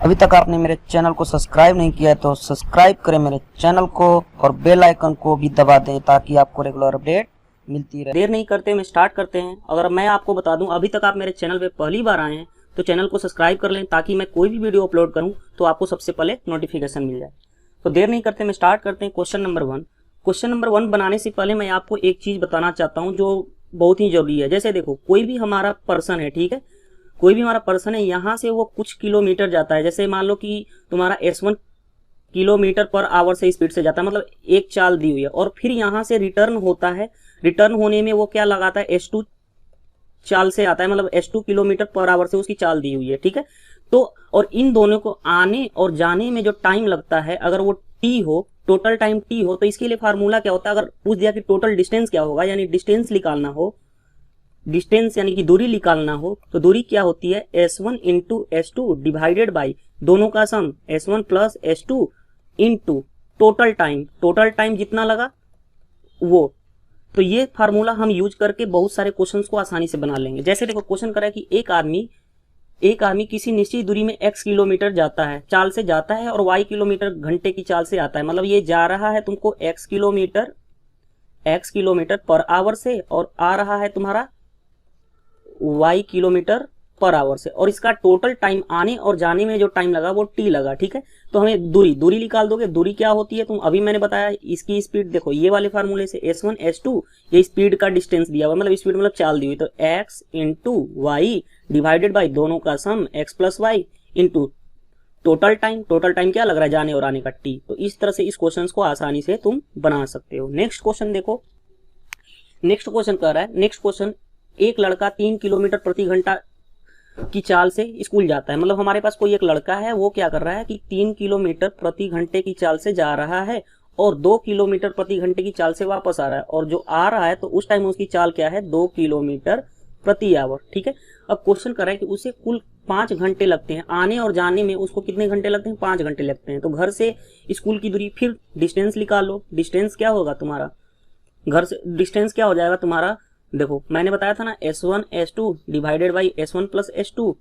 अभी तक आपने मेरे चैनल को सब्सक्राइब नहीं किया है तो सब्सक्राइब करें मेरे चैनल को और बेल आइकन को भी दबा दें ताकि आपको रेगुलर अपडेट मिलती रहे। देर नहीं करते मैं स्टार्ट करते हैं। अगर मैं आपको बता दूं अभी तक आप मेरे चैनल पे पहली बार आए हैं तो चैनल को सब्सक्राइब कर लें ताकि मैं कोई भी वीडियो अपलोड करूं तो आपको सबसे पहले नोटिफिकेशन मिल जाए। तो देर नहीं करते मैं स्टार्ट करते हैं। Question number 1। क्वेश्चन नंबर 1 बनाने से पहले मैं आपको एक चीज बताना चाहता हूँ जो बहुत ही जरूरी है। जैसे देखो कोई भी हमारा पर्सन है, ठीक है, कोई भी हमारा पर्सन है, यहाँ से वो कुछ किलोमीटर जाता है। जैसे मान लो कि तुम्हारा S1 किलोमीटर पर आवर से स्पीड से जाता है, मतलब एक चाल दी हुई है, और फिर यहाँ से रिटर्न होता है। रिटर्न होने में वो क्या लगाता है, S2 चाल से आता है, मतलब S2 किलोमीटर पर आवर से उसकी चाल दी हुई है, ठीक है। तो और इन दोनों को आने और जाने में जो टाइम लगता है, अगर वो t हो, टोटल टाइम t हो, तो इसके लिए फार्मूला क्या होता है। अगर पूछ दिया कि टोटल डिस्टेंस क्या होगा, यानी डिस्टेंस निकालना हो, डिस्टेंस यानी कि दूरी निकालना हो, तो दूरी क्या होती है, S1 into S2 divided by दोनों का सम S1 plus S2 into total time. Total time जितना लगा वो, तो ये फार्मूला हम यूज करके बहुत सारे क्वेश्चंस को आसानी से बना लेंगे। जैसे देखो क्वेश्चन करा है कि एक आदमी किसी निश्चित दूरी में x किलोमीटर जाता है, चाल से जाता है, और y किलोमीटर घंटे की चाल से आता है। मतलब ये जा रहा है तुमको x किलोमीटर पर आवर से, और आ रहा है तुम्हारा y किलोमीटर पर आवर से, और इसका टोटल टाइम आने और जाने में जो टाइम लगा वो t लगा, ठीक है। तो हमें दूरी निकाल दोगे। दूरी क्या होती है, तुम अभी मैंने बताया, इसकी स्पीड देखो ये वाले फार्मूले से S1 S2, ये स्पीड का डिस्टेंस दिया हुआ, मतलब स्पीड मतलब चाल दी हुई, तो x into Y divided by दोनों का sum x plus Y into total time. Total time क्या लग रहा है, जाने और आने का t। तो इस तरह से इस क्वेश्चन को आसानी से तुम बना सकते हो। नेक्स्ट क्वेश्चन देखो, नेक्स्ट क्वेश्चन कह रहा है, नेक्स्ट क्वेश्चन, एक लड़का 3 किलोमीटर प्रति घंटा की चाल से स्कूल जाता है। मतलब हमारे पास कोई एक लड़का है, वो क्या कर रहा है कि 3 किलोमीटर प्रति घंटे की चाल से जा रहा है और 2 किलोमीटर प्रति घंटे की चाल से वापस आ रहा है, और जो आ रहा है तो उस टाइम उसकी चाल क्या है, 2 किलोमीटर प्रति आवर, ठीक है। अब क्वेश्चन कर रहा है कि उसे कुल 5 घंटे लगते हैं, आने और जाने में उसको कितने घंटे लगते हैं, 5 घंटे लगते हैं। तो घर से स्कूल की दूरी, फिर डिस्टेंस निकालो। डिस्टेंस क्या होगा तुम्हारा, घर से डिस्टेंस क्या हो जाएगा तुम्हारा, देखो मैंने बताया था ना, S1 S2 divided by S1 plus S2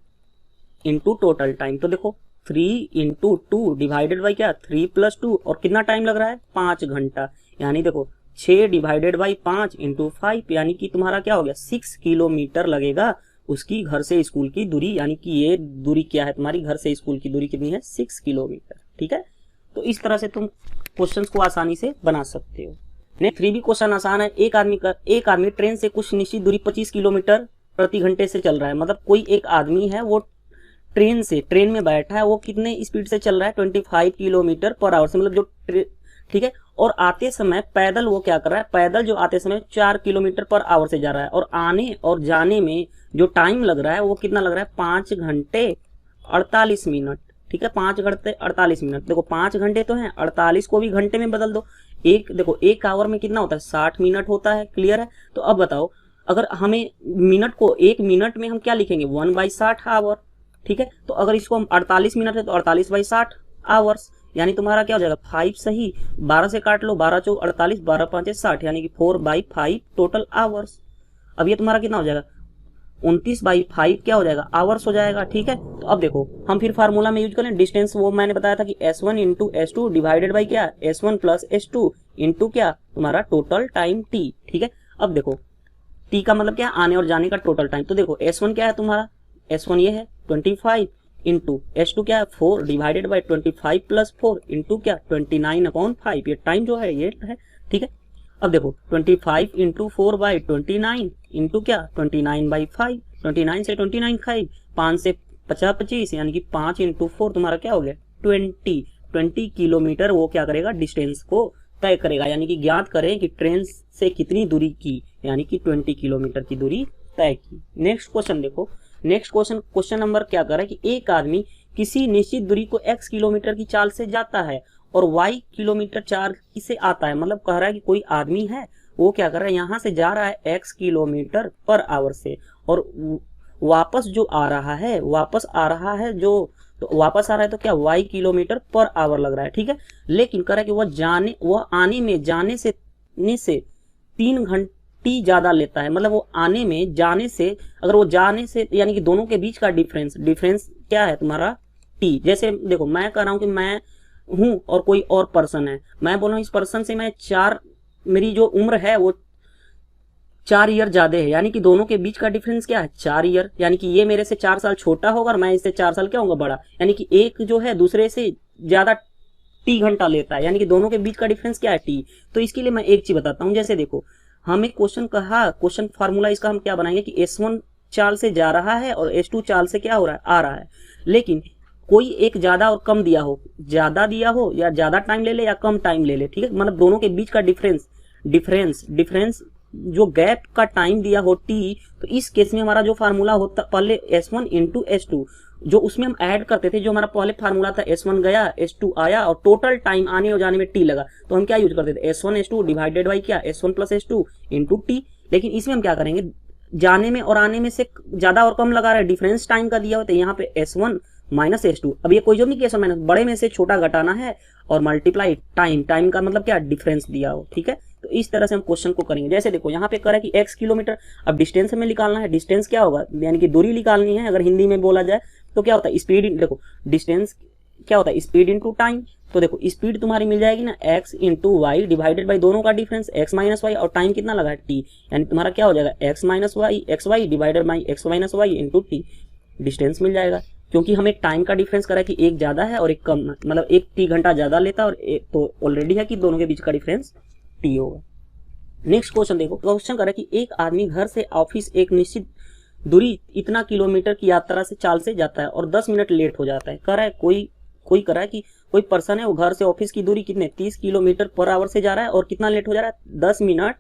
into total time. तो देखो 3 इंटू 2 डिवाइडेड बाई क्या, 3 प्लस 2, और कितना टाइम लग रहा है, 5 घंटा। यानी देखो 6 डिवाइडेड बाई 5 इंटू 5, यानी कि तुम्हारा क्या हो गया, 6 किलोमीटर लगेगा उसकी घर से स्कूल की दूरी। यानी कि ये दूरी क्या है तुम्हारी, घर से स्कूल की दूरी कितनी है, 6 किलोमीटर, ठीक है। तो इस तरह से तुम क्वेश्चन को आसानी से बना सकते हो। नेक्स्ट 3 भी क्वेश्चन आसान है। एक आदमी ट्रेन से कुछ निश्चित दूरी 25 किलोमीटर प्रति घंटे से चल रहा है। मतलब कोई एक आदमी है, वो ट्रेन में बैठा है, वो कितने स्पीड से चल रहा है, 25 किलोमीटर पर आवर से, मतलब जो ठीक है। और आते समय पैदल वो क्या कर रहा है, पैदल जो आते समय 4 किलोमीटर पर आवर से जा रहा है, और आने और जाने में जो टाइम लग रहा है वो कितना लग रहा है, 5 घंटे 48 मिनट, ठीक है। 5 घंटे 48 मिनट। देखो 5 घंटे तो है, 48 को भी घंटे में बदल दो। देखो एक आवर में कितना होता है, 60 मिनट होता है, क्लियर है। तो अब बताओ, अगर हमें मिनट को 1 मिनट में हम क्या लिखेंगे, 1/60 आवर, ठीक है। तो अगर इसको हम 48 मिनट है तो 48/60 आवर्स, यानी तुम्हारा क्या हो जाएगा, 5 सही, 12 से काट लो, 12 चौक 48, 12 5 60, यानी कि 4/5 टोटल आवर्स। अब ये तुम्हारा कितना हो जाएगा, 29/5 क्या हो जाएगा, आवर्स हो जाएगा, ठीक है। तो अब देखो हम फिर फार्मूला में यूज करें डिस्टेंस, वो मैंने बताया था कि S1 into S2 divided by क्या, S1 प्लस S2 इंटू क्या तुम्हारा टोटल टाइम t, ठीक है। अब देखो t का मतलब क्या, आने और जाने का टोटल टाइम। तो देखो S1 क्या है तुम्हारा, S1 ये है 25 इंटू S2 क्या है 4 डिवाइडेड बाई 25 प्लस 4 इंटू क्या 29/5, ये टाइम जो है ये है, ठीक है। अब देखो 25 इंटू 4 बाई 29 इंटू क्या 29/5, 29 से 29 खाई, 5 से 50 25, यानी कि 5 इंटू 4 तुम्हारा क्या हो गया, 20 किलोमीटर वो क्या करेगा, डिस्टेंस को तय करेगा। यानी कि ज्ञात करें कि ट्रेन से कितनी दूरी की, यानी कि 20 किलोमीटर की दूरी तय की। नेक्स्ट क्वेश्चन देखो, नेक्स्ट क्वेश्चन नंबर क्या कर रहा है कि एक आदमी किसी निश्चित दूरी को x किलोमीटर की चाल से जाता है और y किलोमीटर चाल से आता है। मतलब कह रहा है कि कोई आदमी है, वो क्या कर रहा है, यहाँ से जा रहा है x किलोमीटर पर आवर से, और वापस जो आ रहा है, वापस आ रहा है तो क्या y किलोमीटर पर आवर लग रहा है, ठीक है। लेकिन कह रहा है कि वह आने में जाने से 3 घंटे ज्यादा लेता है। मतलब वो आने में जाने से, अगर वो जाने से यानी कि दोनों के बीच का डिफरेंस क्या है तुम्हारा टी। जैसे देखो मैं कह रहा हूं कि मैं हूं और कोई और पर्सन है, मैं बोल रहा हूं इस पर्सन से मैं 4, मेरी जो उम्र है वो 4 ईयर ज्यादा है, यानी कि दोनों के बीच का डिफरेंस क्या है 4 ईयर, यानी कि ये मेरे से 4 साल छोटा होगा और मैं इससे 4 साल क्या होगा बड़ा, यानी कि एक जो है दूसरे से ज्यादा टी घंटा लेता है, यानी कि दोनों के बीच का डिफरेंस क्या है टी। तो इसके लिए मैं एक चीज बताता हूं, जैसे देखो हम एक क्वेश्चन कहा, क्वेश्चन फार्मूला इसका हम क्या बनाएंगे कि S1 चाल से जा रहा है और S2 चाल से क्या हो रहा है आ रहा है, लेकिन कोई एक ज्यादा और कम दिया हो, ज्यादा दिया हो या ज्यादा टाइम ले ले या कम टाइम ले ले, ठीक है, मतलब दोनों के बीच का डिफरेंस जो गैप का टाइम दिया हो टी, तो इस केस में हमारा जो फार्मूला होता पहले S1 इंटू S2, जो उसमें हम ऐड करते थे, जो हमारा पहले फार्मूला था S1 गया S2 आया और टोटल टाइम आने और जाने में टी लगा, तो हम क्या यूज करते थे S1 S2 डिवाइडेड बाई क्या S1 plus S2 into T. लेकिन इसमें हम क्या करेंगे, जाने में और आने में से ज्यादा और कम लगा रहे, डिफरेंस टाइम का दिया होता है, यहाँ पे S1 माइनस S2। अब ये कोई जो नहीं कि S1 माइनस, बड़े में से छोटा घटाना है और मल्टीप्लाई टाइम का मतलब क्या डिफरेंस दिया हो, ठीक है। तो इस तरह से हम क्वेश्चन को करेंगे। जैसे देखो यहाँ पे कह रहा है कि x किलोमीटर, अब डिस्टेंस हमें निकालना है, डिस्टेंस क्या होगा यानी कि दूरी निकालनी है, अगर हिंदी में बोला जाए तो क्या होता है स्पीड, देखो डिस्टेंस क्या होता है स्पीड इंटू टाइम, तो देखो स्पीड तुम्हारी मिल जाएगी ना x into Y divided by दोनों का डिफरेंस x माइनस वाई, और टाइम कितना लगा है t, यानी तुम्हारा क्या हो जाएगा x y divided by x minus y into t, distance मिल जाएगा। क्योंकि हमें टाइम का डिफरेंस करा है कि एक ज्यादा है और एक कम, मतलब एक टी घंटा ज्यादा लेता है और एक तो ऑलरेडी है कि दोनों के बीच का डिफरेंस टी होगा। नेक्स्ट क्वेश्चन देखो, क्वेश्चन कर रहा है कि एक आदमी घर से ऑफिस एक निश्चित दूरी इतना किलोमीटर की यात्रा से चाल से जाता है और 10 मिनट लेट हो जाता है। कह रहा है कोई कह रहा है कि कोई पर्सन है वो घर से ऑफिस की दूरी कितने 30 किलोमीटर पर आवर से जा रहा है और कितना लेट हो जा रहा है 10 मिनट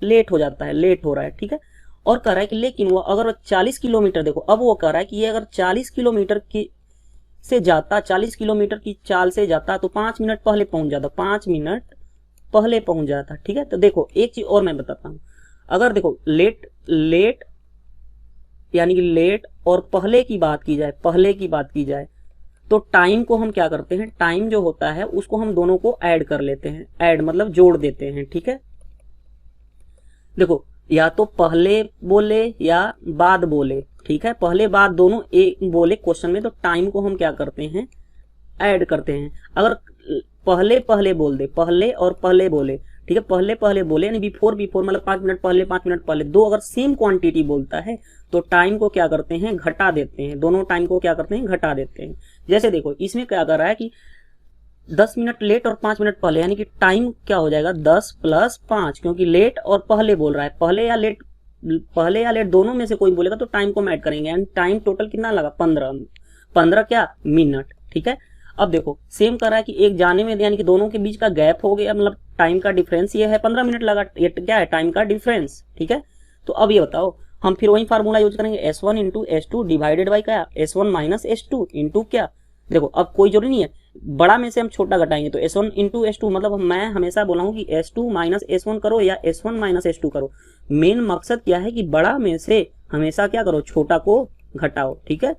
लेट हो जाता है, लेट हो रहा है, ठीक है। और कह रहा है कि लेकिन वो अगर 40 किलोमीटर, देखो अब वो कह रहा है कि ये अगर 40 किलोमीटर की से जाता, 40 किलोमीटर की चाल से जाता तो 5 मिनट पहले पहुंच जाता, 5 मिनट पहले पहुंच जाता, ठीक है। तो देखो एक चीज और मैं बताता हूं, अगर देखो लेट यानी कि लेट और पहले की बात की जाए तो टाइम को हम क्या करते हैं, टाइम जो होता है उसको हम दोनों को ऐड कर लेते हैं, ऐड मतलब जोड़ देते हैं, ठीक है। देखो या तो पहले बोले या बाद बोले, ठीक है, पहले बाद दोनों एक बोले क्वेश्चन में, तो टाइम को हम क्या करते हैं ऐड करते हैं। अगर पहले बोल दे, पहले और पहले बोले, ठीक है, पहले बोले यानी बिफोर मतलब 5 मिनट पहले 5 मिनट पहले, दो अगर सेम क्वांटिटी बोलता है तो टाइम को क्या करते हैं घटा देते हैं, दोनों टाइम को क्या करते हैं घटा देते हैं। जैसे देखो इसमें क्या कर रहा है कि 10 मिनट लेट और 5 मिनट पहले, यानी कि टाइम क्या हो जाएगा 10 प्लस 5, क्योंकि लेट और पहले बोल रहा है, पहले या लेट दोनों में से कोई बोलेगा तो टाइम को हम ऐड करेंगे, यानी टाइम टोटल कितना लगा 15 क्या मिनट, ठीक है। अब देखो सेम कर रहा है कि एक जाने में यानी कि दोनों के बीच का गैप हो गया, मतलब टाइम का डिफरेंस ये है 15 मिनट लगा, ये क्या है टाइम का डिफरेंस, ठीक है। तो अब ये बताओ हम फिर वही फार्मूला यूज करेंगे S1 into S2 divided by क्या S1 माइनस S2 इंटू क्या, देखो अब कोई जरूरी नहीं है, बड़ा में से हम छोटा घटाएंगे तो S1 इंटू S2, मतलब मैं हमेशा बोला हूं कि S2 माइनस S1 करो या S1 माइनस S2 करो, मेन मकसद क्या है कि बड़ा में से हमेशा क्या करो छोटा को घटाओ, ठीक है।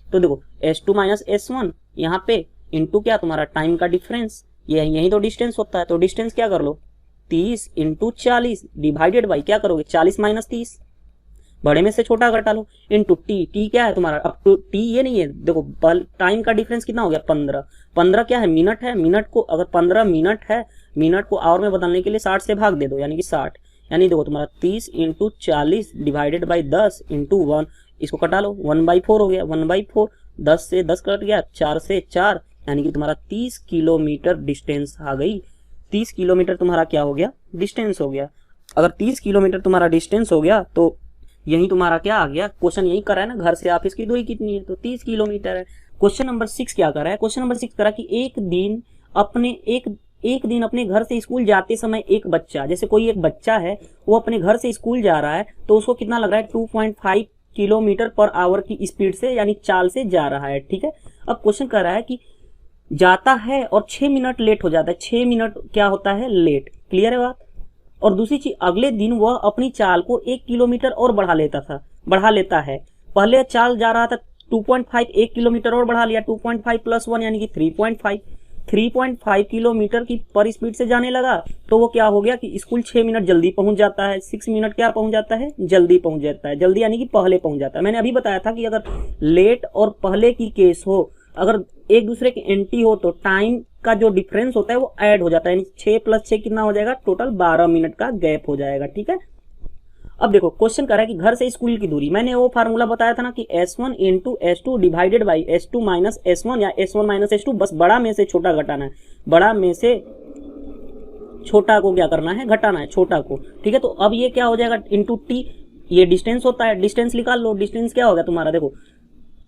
तो देखो S2 माइनस S1 यहाँ पे इंटू क्या तुम्हारा टाइम का डिफरेंस, यही तो डिस्टेंस होता है, तो डिस्टेंस क्या कर लो 30 इंटू 40 डिवाइडेड बाई क्या करोगे 40 माइनस 30, बड़े में से छोटा घटा लो, इंटू टी क्या है तुम्हारा, अब तो टी ये नहीं है, देखो टाइम का डिफरेंस कितना हो गया 15 क्या है मिनट है, मिनट को अगर 15 मिनट है, मिनट को आवर में बदलने के लिए 60 से भाग दे दो यानी कि 60, यानी देखो तुम्हारा 30 इंटू 40 डिवाइडेड बाई 10 इंटू 1, इसको कटा लो 1/4 हो गया, 1/4 10 से 10 कट गया, 4 से 4, यानी कि तुम्हारा 30 किलोमीटर डिस्टेंस आ गई, 30 किलोमीटर तुम्हारा क्या हो गया डिस्टेंस हो गया। अगर 30 किलोमीटर तुम्हारा डिस्टेंस हो गया तो यही तुम्हारा क्या आ गया, क्वेश्चन यही कर रहा है ना घर से ऑफिस की दूरी कितनी है, तो 30 किलोमीटर है। क्वेश्चन नंबर 6 क्या कर रहा है, क्वेश्चन नंबर 6 करा कि एक दिन अपने घर से स्कूल जाते समय एक बच्चा, जैसे कोई एक बच्चा है वो अपने घर से स्कूल जा रहा है तो उसको कितना लग रहा है 2.5 किलोमीटर पर आवर की स्पीड से यानी चाल से जा रहा है, ठीक है। अब क्वेश्चन कर रहा है कि जाता है और 6 मिनट लेट हो जाता है, 6 मिनट क्या होता है लेट, क्लियर है बात। और दूसरी चीज अगले दिन वह अपनी चाल को 1 किलोमीटर और बढ़ा लेता है, पहले चाल जा रहा था 2.5, 1 किलोमीटर और बढ़ा लिया, 2.5 प्लस 1 यानी कि 3.5 किलोमीटर की पर स्पीड से जाने लगा, तो वो क्या हो गया कि स्कूल 6 मिनट जल्दी पहुंच जाता है, 6 मिनट क्या पहुंच जाता है जल्दी पहुंच जाता है, जल्दी यानी कि पहले पहुंच जाता है। मैंने अभी बताया था कि अगर लेट और पहले की केस हो अगर एक दूसरे के एंटी हो तो टाइम का जो डिफरेंस होता है वो ऐड हो जाता है, यानी 6 + 6 कितना हो जाएगा, टोटल 12 मिनट का गैप हो जाएगा। ठीक है, अब देखो क्वेश्चन कर रहा है कि घर से स्कूल की दूरी, मैंने वो फार्मूला बताया था ना कि S1 × S2 divided by S2 - S1 या S1 - S2, बस बड़ा में से छोटा घटाना है, बड़ा में से छोटा को क्या करना है, घटाना है छोटा को। ठीक है, तो अब ये क्या हो जाएगा, इंटू टी, ये डिस्टेंस होता है, डिस्टेंस निकाल लो, डिस्टेंस क्या होगा तुम्हारा, देखो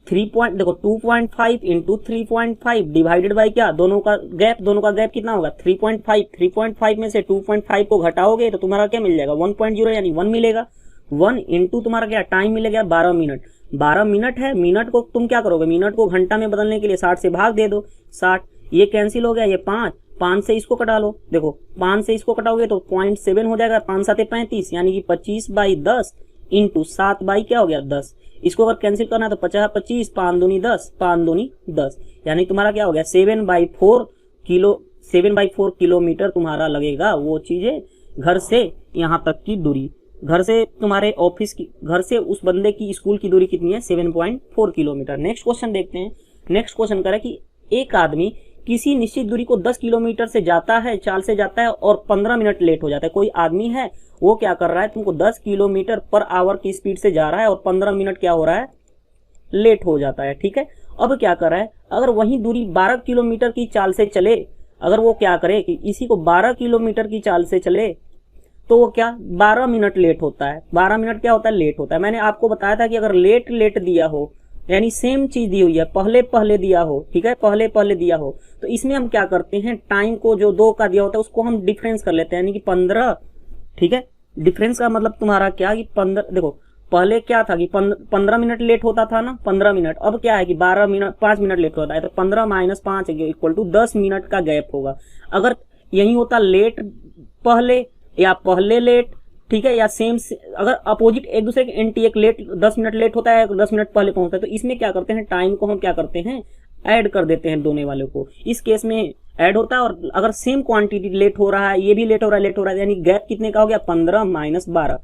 2.5 × 3.5 डिवाइडेड बाई क्या, दोनों का गैप कितना होगा 3.5, 3.5 में से 2.5 को घटाओगे तो तुम्हारा क्या मिल जाएगा 1.0 यानी 1 मिलेगा। 1 इंटू तुम्हारा क्या टाइम मिलेगा 12 मिनट, 12 मिनट है, मिनट को तुम क्या करोगे, मिनट को घंटा में बदलने के लिए 60 से भाग दे दो, 60, ये कैंसिल हो गया, ये 5 से इसको कटा लो, देखो 5 से इसको कटाओगे तो 0.7 हो जाएगा, 5 × 7 = 35 यानी कि 25/10 इंटू 7 बाई क्या हो गया 10, इसको अगर कैंसिल करना है तो 50 25, 5 दूनी 10, 5 दूनी 10, यानी तुम्हारा क्या हो गया 7/4 किलोमीटर तुम्हारा लगेगा वो चीजें, घर से यहाँ तक की दूरी, घर से तुम्हारे ऑफिस की, घर से उस बंदे की स्कूल की दूरी कितनी है 7.4 किलोमीटर। नेक्स्ट क्वेश्चन देखते हैं। नेक्स्ट क्वेश्चन करें कि एक आदमी किसी निश्चित दूरी को 10 किलोमीटर से जाता है, चाल से जाता है और 15 मिनट लेट हो जाता है। कोई आदमी है वो क्या कर रहा है, तुमको 10 किलोमीटर पर आवर की स्पीड से जा रहा है और 15 मिनट क्या हो रहा है, लेट हो जाता है। ठीक है, अब क्या कर रहा है, अगर वही दूरी 12 किलोमीटर की चाल से चले, अगर वो क्या करे कि इसी को 12 किलोमीटर की चाल से चले तो वो क्या 12 मिनट लेट होता है। 12 मिनट क्या होता है, लेट होता है। मैंने आपको बताया था कि अगर लेट दिया हो, यानी सेम चीज दी हुई है, पहले दिया हो, ठीक है, पहले दिया हो, तो इसमें हम क्या करते हैं, टाइम को जो 2 का दिया होता है उसको हम डिफरेंस कर लेते हैं, यानी कि 15। ठीक है, डिफरेंस का मतलब तुम्हारा क्या कि 15, देखो पहले क्या था कि 15 मिनट लेट होता था ना, 15 मिनट, अब क्या है कि 5 मिनट लेट होता है, तो 15 - 5 = 10 मिनट का गैप होगा। अगर यही होता लेट पहले या पहले लेट, ठीक है, या सेम अगर अपोजिट एक दूसरे के एंटी, एक लेट 10 मिनट लेट होता है, 10 मिनट पहले पहुंचता है, तो इसमें क्या करते हैं, टाइम को हम क्या करते हैं, ऐड कर देते हैं दोनों वालों को। इस केस में ऐड होता है, और अगर सेम क्वांटिटी लेट हो रहा है, ये भी लेट हो रहा है, यानी गैप कितने का हो गया 15 - 12,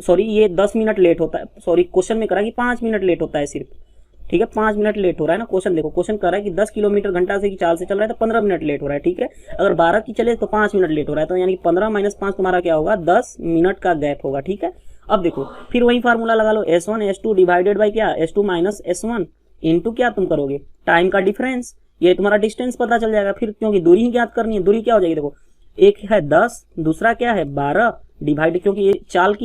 सॉरी ये 10 मिनट लेट होता है, सॉरी क्वेश्चन में करा कि 5 मिनट लेट होता है सिर्फ। ठीक है, 5 मिनट लेट हो रहा है ना, क्वेश्चन देखो, क्वेश्चन कर रहा है कि 10 किलोमीटर घंटा से की चाल से चल रहा है तो 15 मिनट लेट हो रहा है। ठीक है, अगर 12 की चले तो 5 मिनट लेट हो रहा है, तो यानी 15 - 5 तुम्हारा क्या होगा 10 मिनट का गैप होगा। ठीक है, अब देखो फिर वही फार्मूला लगा लो, S1 S2 डिवाइडेड बाई क्या S2 - S1 इंटू क्या तुम करोगे टाइम का डिफरेंस, ये तुम्हारा डिस्टेंस पता चल जाएगा फिर, क्योंकि दूरी ही ज्ञात करनी है। दूरी क्या हो जाएगी, देखो एक है 10, दूसरा क्या है 12 डिवाइड, क्योंकि ये चाल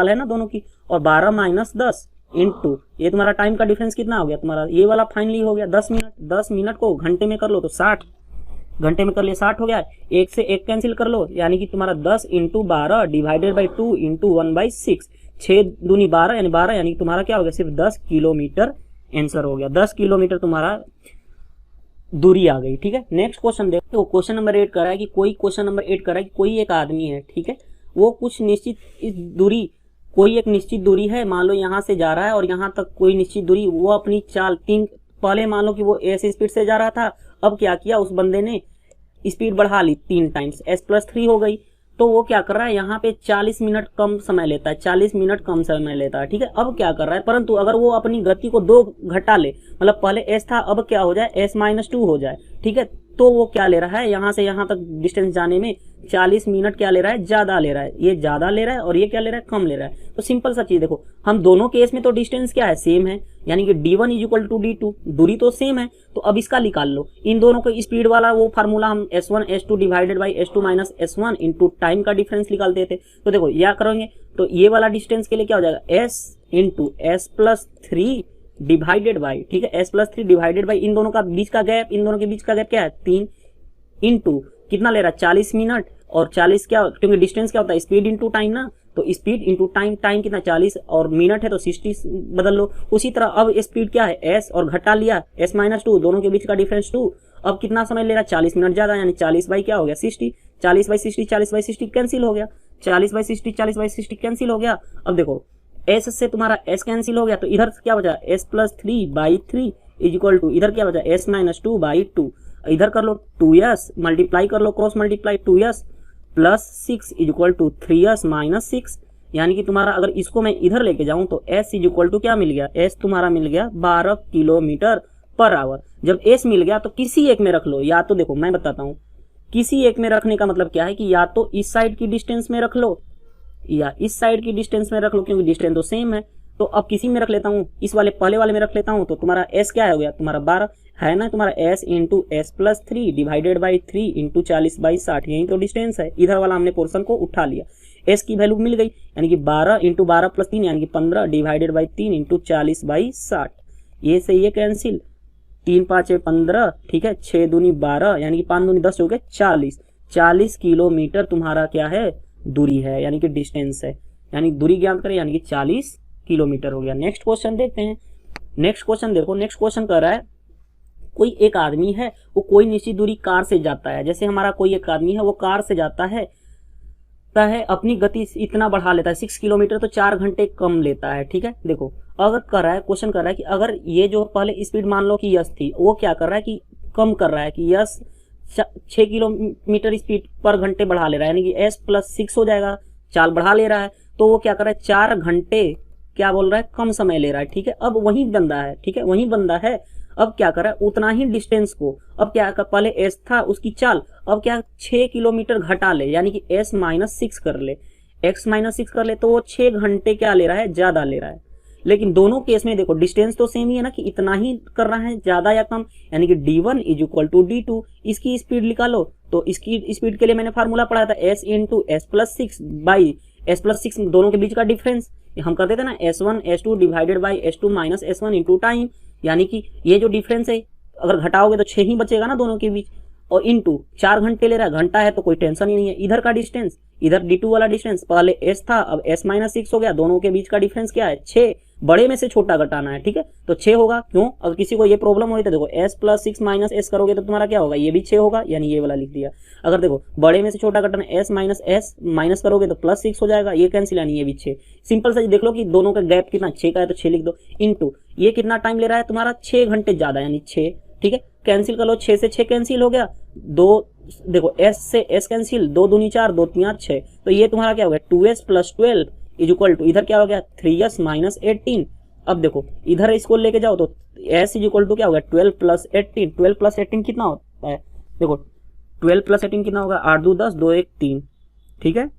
है ना दोनों की, और 12 - 10 इंटू ये तुम्हारा टाइम का डिफरेंस कितना हो गया तुम्हारा, ये वाला फाइनली हो गया 10 मिनट। 10 मिनट को घंटे में कर लो तो 60, घंटे में कर लिया 60 हो गया, एक से एक कैंसिल कर लो, यानी कि तुम्हारा 10 × 12 डिवाइडेड बाई 2 इंटू 1/6, 6 दूनी 12 यानी 12, यानी तुम्हारा क्या हो गया सिर्फ 10 किलोमीटर आंसर हो गया, 10 किलोमीटर तुम्हारा दूरी आ गई। ठीक है, नेक्स्ट क्वेश्चन देखते हो। क्वेश्चन नंबर 8 कर रहा है कि कोई एक आदमी है, ठीक है, वो कुछ निश्चित दूरी, कोई एक निश्चित दूरी है, मान लो यहाँ से जा रहा है और यहाँ तक कोई निश्चित दूरी, वो अपनी चाल 3, पहले मान लो कि वो ऐसे स्पीड से जा रहा था, अब क्या किया उस बंदे ने स्पीड बढ़ा ली 3 टाइम्स, S+3 हो गई, तो वो क्या कर रहा है यहाँ पे 40 मिनट कम समय लेता है, 40 मिनट कम समय लेता है। ठीक है, अब क्या कर रहा है, परंतु अगर वो अपनी गति को 2 घटा ले, मतलब पहले S था अब क्या हो जाए S-2 हो जाए। ठीक है, तो वो क्या ले रहा है, यहाँ से यहाँ तक डिस्टेंस जाने में 40 मिनट क्या ले रहा है, ज्यादा ले रहा है, ये ज्यादा ले रहा है और ये क्या ले रहा है, कम ले रहा है। तो सिंपल सा चीज देखो, हम दोनों केस में तो डिस्टेंस क्या है, सेम है, यानी कि D1 = D2, दूरी तो सेम है, तो अब इसका निकाल लो, इन दोनों को स्पीड वाला वो फार्मूला हम S1 S2 divided by S2 - S1 into time का डिफरेंस निकालते थे। तो देखो क्या करोगे, तो ये वाला डिस्टेंस के लिए क्या हो जाएगा S into S+3 divided by, ठीक है, S+3 डिवाइडेड बाई इन दोनों के बीच का गैप क्या है 3 इंटू कितना ले रहा है 40 मिनट, और 40 क्या, क्योंकि डिस्टेंस क्या होता है स्पीड इंटू टाइम ना, तो स्पीड इंटू टाइम कितना 40 और मिनट है तो 60 बदल लो। उसी तरह अब स्पीड क्या है S और घटा लिया S-2, दोनों के बीच का डिफरेंस 2, अब कितना समय ले रहा है 40 मिनट ज्यादा, यानी 40 बाई क्या हो गया 60, 40/60 कैंसिल हो गया, 40/60 कैंसिल हो गया। अब देखो S से तुम्हारा S कैंसिल हो गया, तो इधर क्या बचा S+3/3 = इधर क्या बचा S-2/2, इधर कर लो 2S मल्टीप्लाई कर लो, क्रॉस मल्टीप्लाई 2S + 6 = 3S - 6, यानी कि तुम्हारा अगर इसको मैं इधर लेके जाऊं तो S = क्या मिल गया, S तुम्हारा मिल गया 12 किलोमीटर पर आवर। जब एस मिल गया तो किसी एक में रख लो, या तो देखो मैं बताता हूँ, किसी एक में रखने का मतलब क्या है कि या तो इस साइड की डिस्टेंस में रख लो या इस साइड की डिस्टेंस में रख लो, क्योंकि डिस्टेंस तो सेम है। तो अब किसी में रख लेता हूँ, इस वाले पहले वाले में रख लेता हूँ, तो तुम्हारा एस क्या हो गया, तुम्हारा 12 है ना, तुम्हारा S into S plus 3 divided by 3 into 40/60, यही तो डिस्टेंस है। इधर वाला हमने पोर्शन को उठा लिया, एस की वैल्यू मिल गई, यानी कि 12 इंटू 12 प्लस 3 यानी कि 15 डिवाइडेड बाई 3 इंटू 40/60, ये से ये कैंसिल, 3 5 15, ठीक है, 6 दूनी 12 यानी कि 5 दूनी 10 हो गए 40 किलोमीटर तुम्हारा क्या है, दूरी है, यानी कि डिस्टेंस है, यानी दूरी ज्ञात करें, यानी कि 40 किलोमीटर हो गया। नेक्स्ट क्वेश्चन देखते हैं। नेक्स्ट क्वेश्चन देखो, नेक्स्ट क्वेश्चन कर रहा है कोई एक आदमी है, वो कोई निश्चित दूरी कार से जाता है। जैसे हमारा कोई एक आदमी है, वो कार से जाता है अपनी गति इतना बढ़ा लेता है 6 किलोमीटर, तो 4 घंटे कम लेता है, ठीक है। देखो अगर कर रहा है, क्वेश्चन कर रहा है कि अगर ये जो पहले स्पीड मान लो कि यस थी, वो क्या कर रहा है कि कम कर रहा है कि यस 6 किलोमीटर स्पीड पर घंटे बढ़ा ले रहा है, यानी कि एस प्लस 6 हो जाएगा, चाल बढ़ा ले रहा है, तो वो क्या कर रहा है 4 घंटे क्या बोल रहा है, कम समय ले रहा है, ठीक है। अब वही बंदा है, ठीक है, वही बंदा है, अब क्या कर रहा है उतना ही डिस्टेंस को, अब क्या कर, पहले एस था उसकी चाल, अब क्या 6 किलोमीटर घटा ले, यानी कि एस -6 कर ले, एक्स -6 कर ले, तो वो 6 घंटे क्या ले रहा है, ज्यादा ले रहा है। लेकिन दोनों केस में देखो डिस्टेंस तो सेम ही है ना, कि इतना ही कर रहा है, ज्यादा या कम, यानी कि d1 = d2। इसकी स्पीड निकालो, तो इसकी स्पीड के लिए मैंने फार्मूला पढ़ा था s into S plus 6 by S plus 6, दोनों के बीच का डिफरेंस हम कर देते ना, s1 s2 divided by s2 minus s1 into time, यानी कि ये जो डिफरेंस है अगर घटाओगे तो 6 ही बचेगा ना दोनों के बीच, और इंटू 4 घंटे ले रहा है, घंटा है तो कोई टेंशन ही नहीं है। इधर का डिस्टेंस, इधर d2 वाला डिस्टेंस, पहले s था अब s -6 हो गया, दोनों के बीच का डिफरेंस क्या है 6, बड़े में से छोटा घटाना है, ठीक है, तो 6 होगा। क्यों, अगर किसी को ये प्रॉब्लम हो रही है तो देखो s प्लस 6 माइनस s करोगे तो तुम्हारा क्या होगा, ये भी 6 होगा, यानी ये वाला लिख दिया। अगर देखो बड़े में से छोटा घटाना, s माइनस करोगे तो प्लस 6 हो जाएगा, ये कैंसिल, यानी ये भी 6। सिंपल सा देख लो कि दोनों का गैप कितना 6 का है, तो 6 लिख दो, इंटू ये कितना टाइम ले रहा है तुम्हारा 6 घंटे ज्यादा, यानी 6, ठीक है, कैंसिल कर लो, 6 से 6 कैंसिल हो गया, 2 देखो s से s कैंसिल, 2 दूनी 4 2 3 6, तो ये तुम्हारा क्या हो गया 2s प्लस 12 इक्वल टू, इधर क्या हो गया 3s माइनस 18। अब देखो इधर इसको लेके जाओ तो s इक्वल टू क्या होगा 12 प्लस 18, 12 प्लस 18 कितना होता है, देखो 12 प्लस 18 कितना होगा, 8 2 10 2 1 3, ठीक है,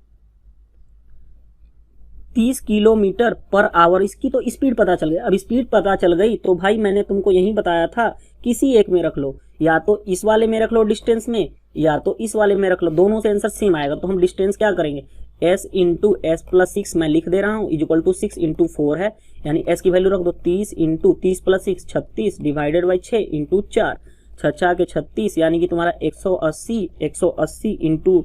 30 किलोमीटर पर आवर। इसकी तो स्पीड पता चल गई। अब स्पीड पता चल गई तो भाई मैंने तुमको यही बताया था, किसी एक में रख लो, या तो इस वाले में रख लो डिस्टेंस में, या तो इस वाले में रख लो, दोनों से आंसर सेम आएगा। तो हम डिस्टेंस क्या करेंगे, s इंटू एस प्लस 6 मैं लिख दे रहा हूँ इक्वल टू 6 इंटू 4 है, यानी s की वैल्यू रख दो 30 into 30 plus 6 36 divided by 6 into 4, 6 के 36 यानी कि तुम्हारा 180 इंटू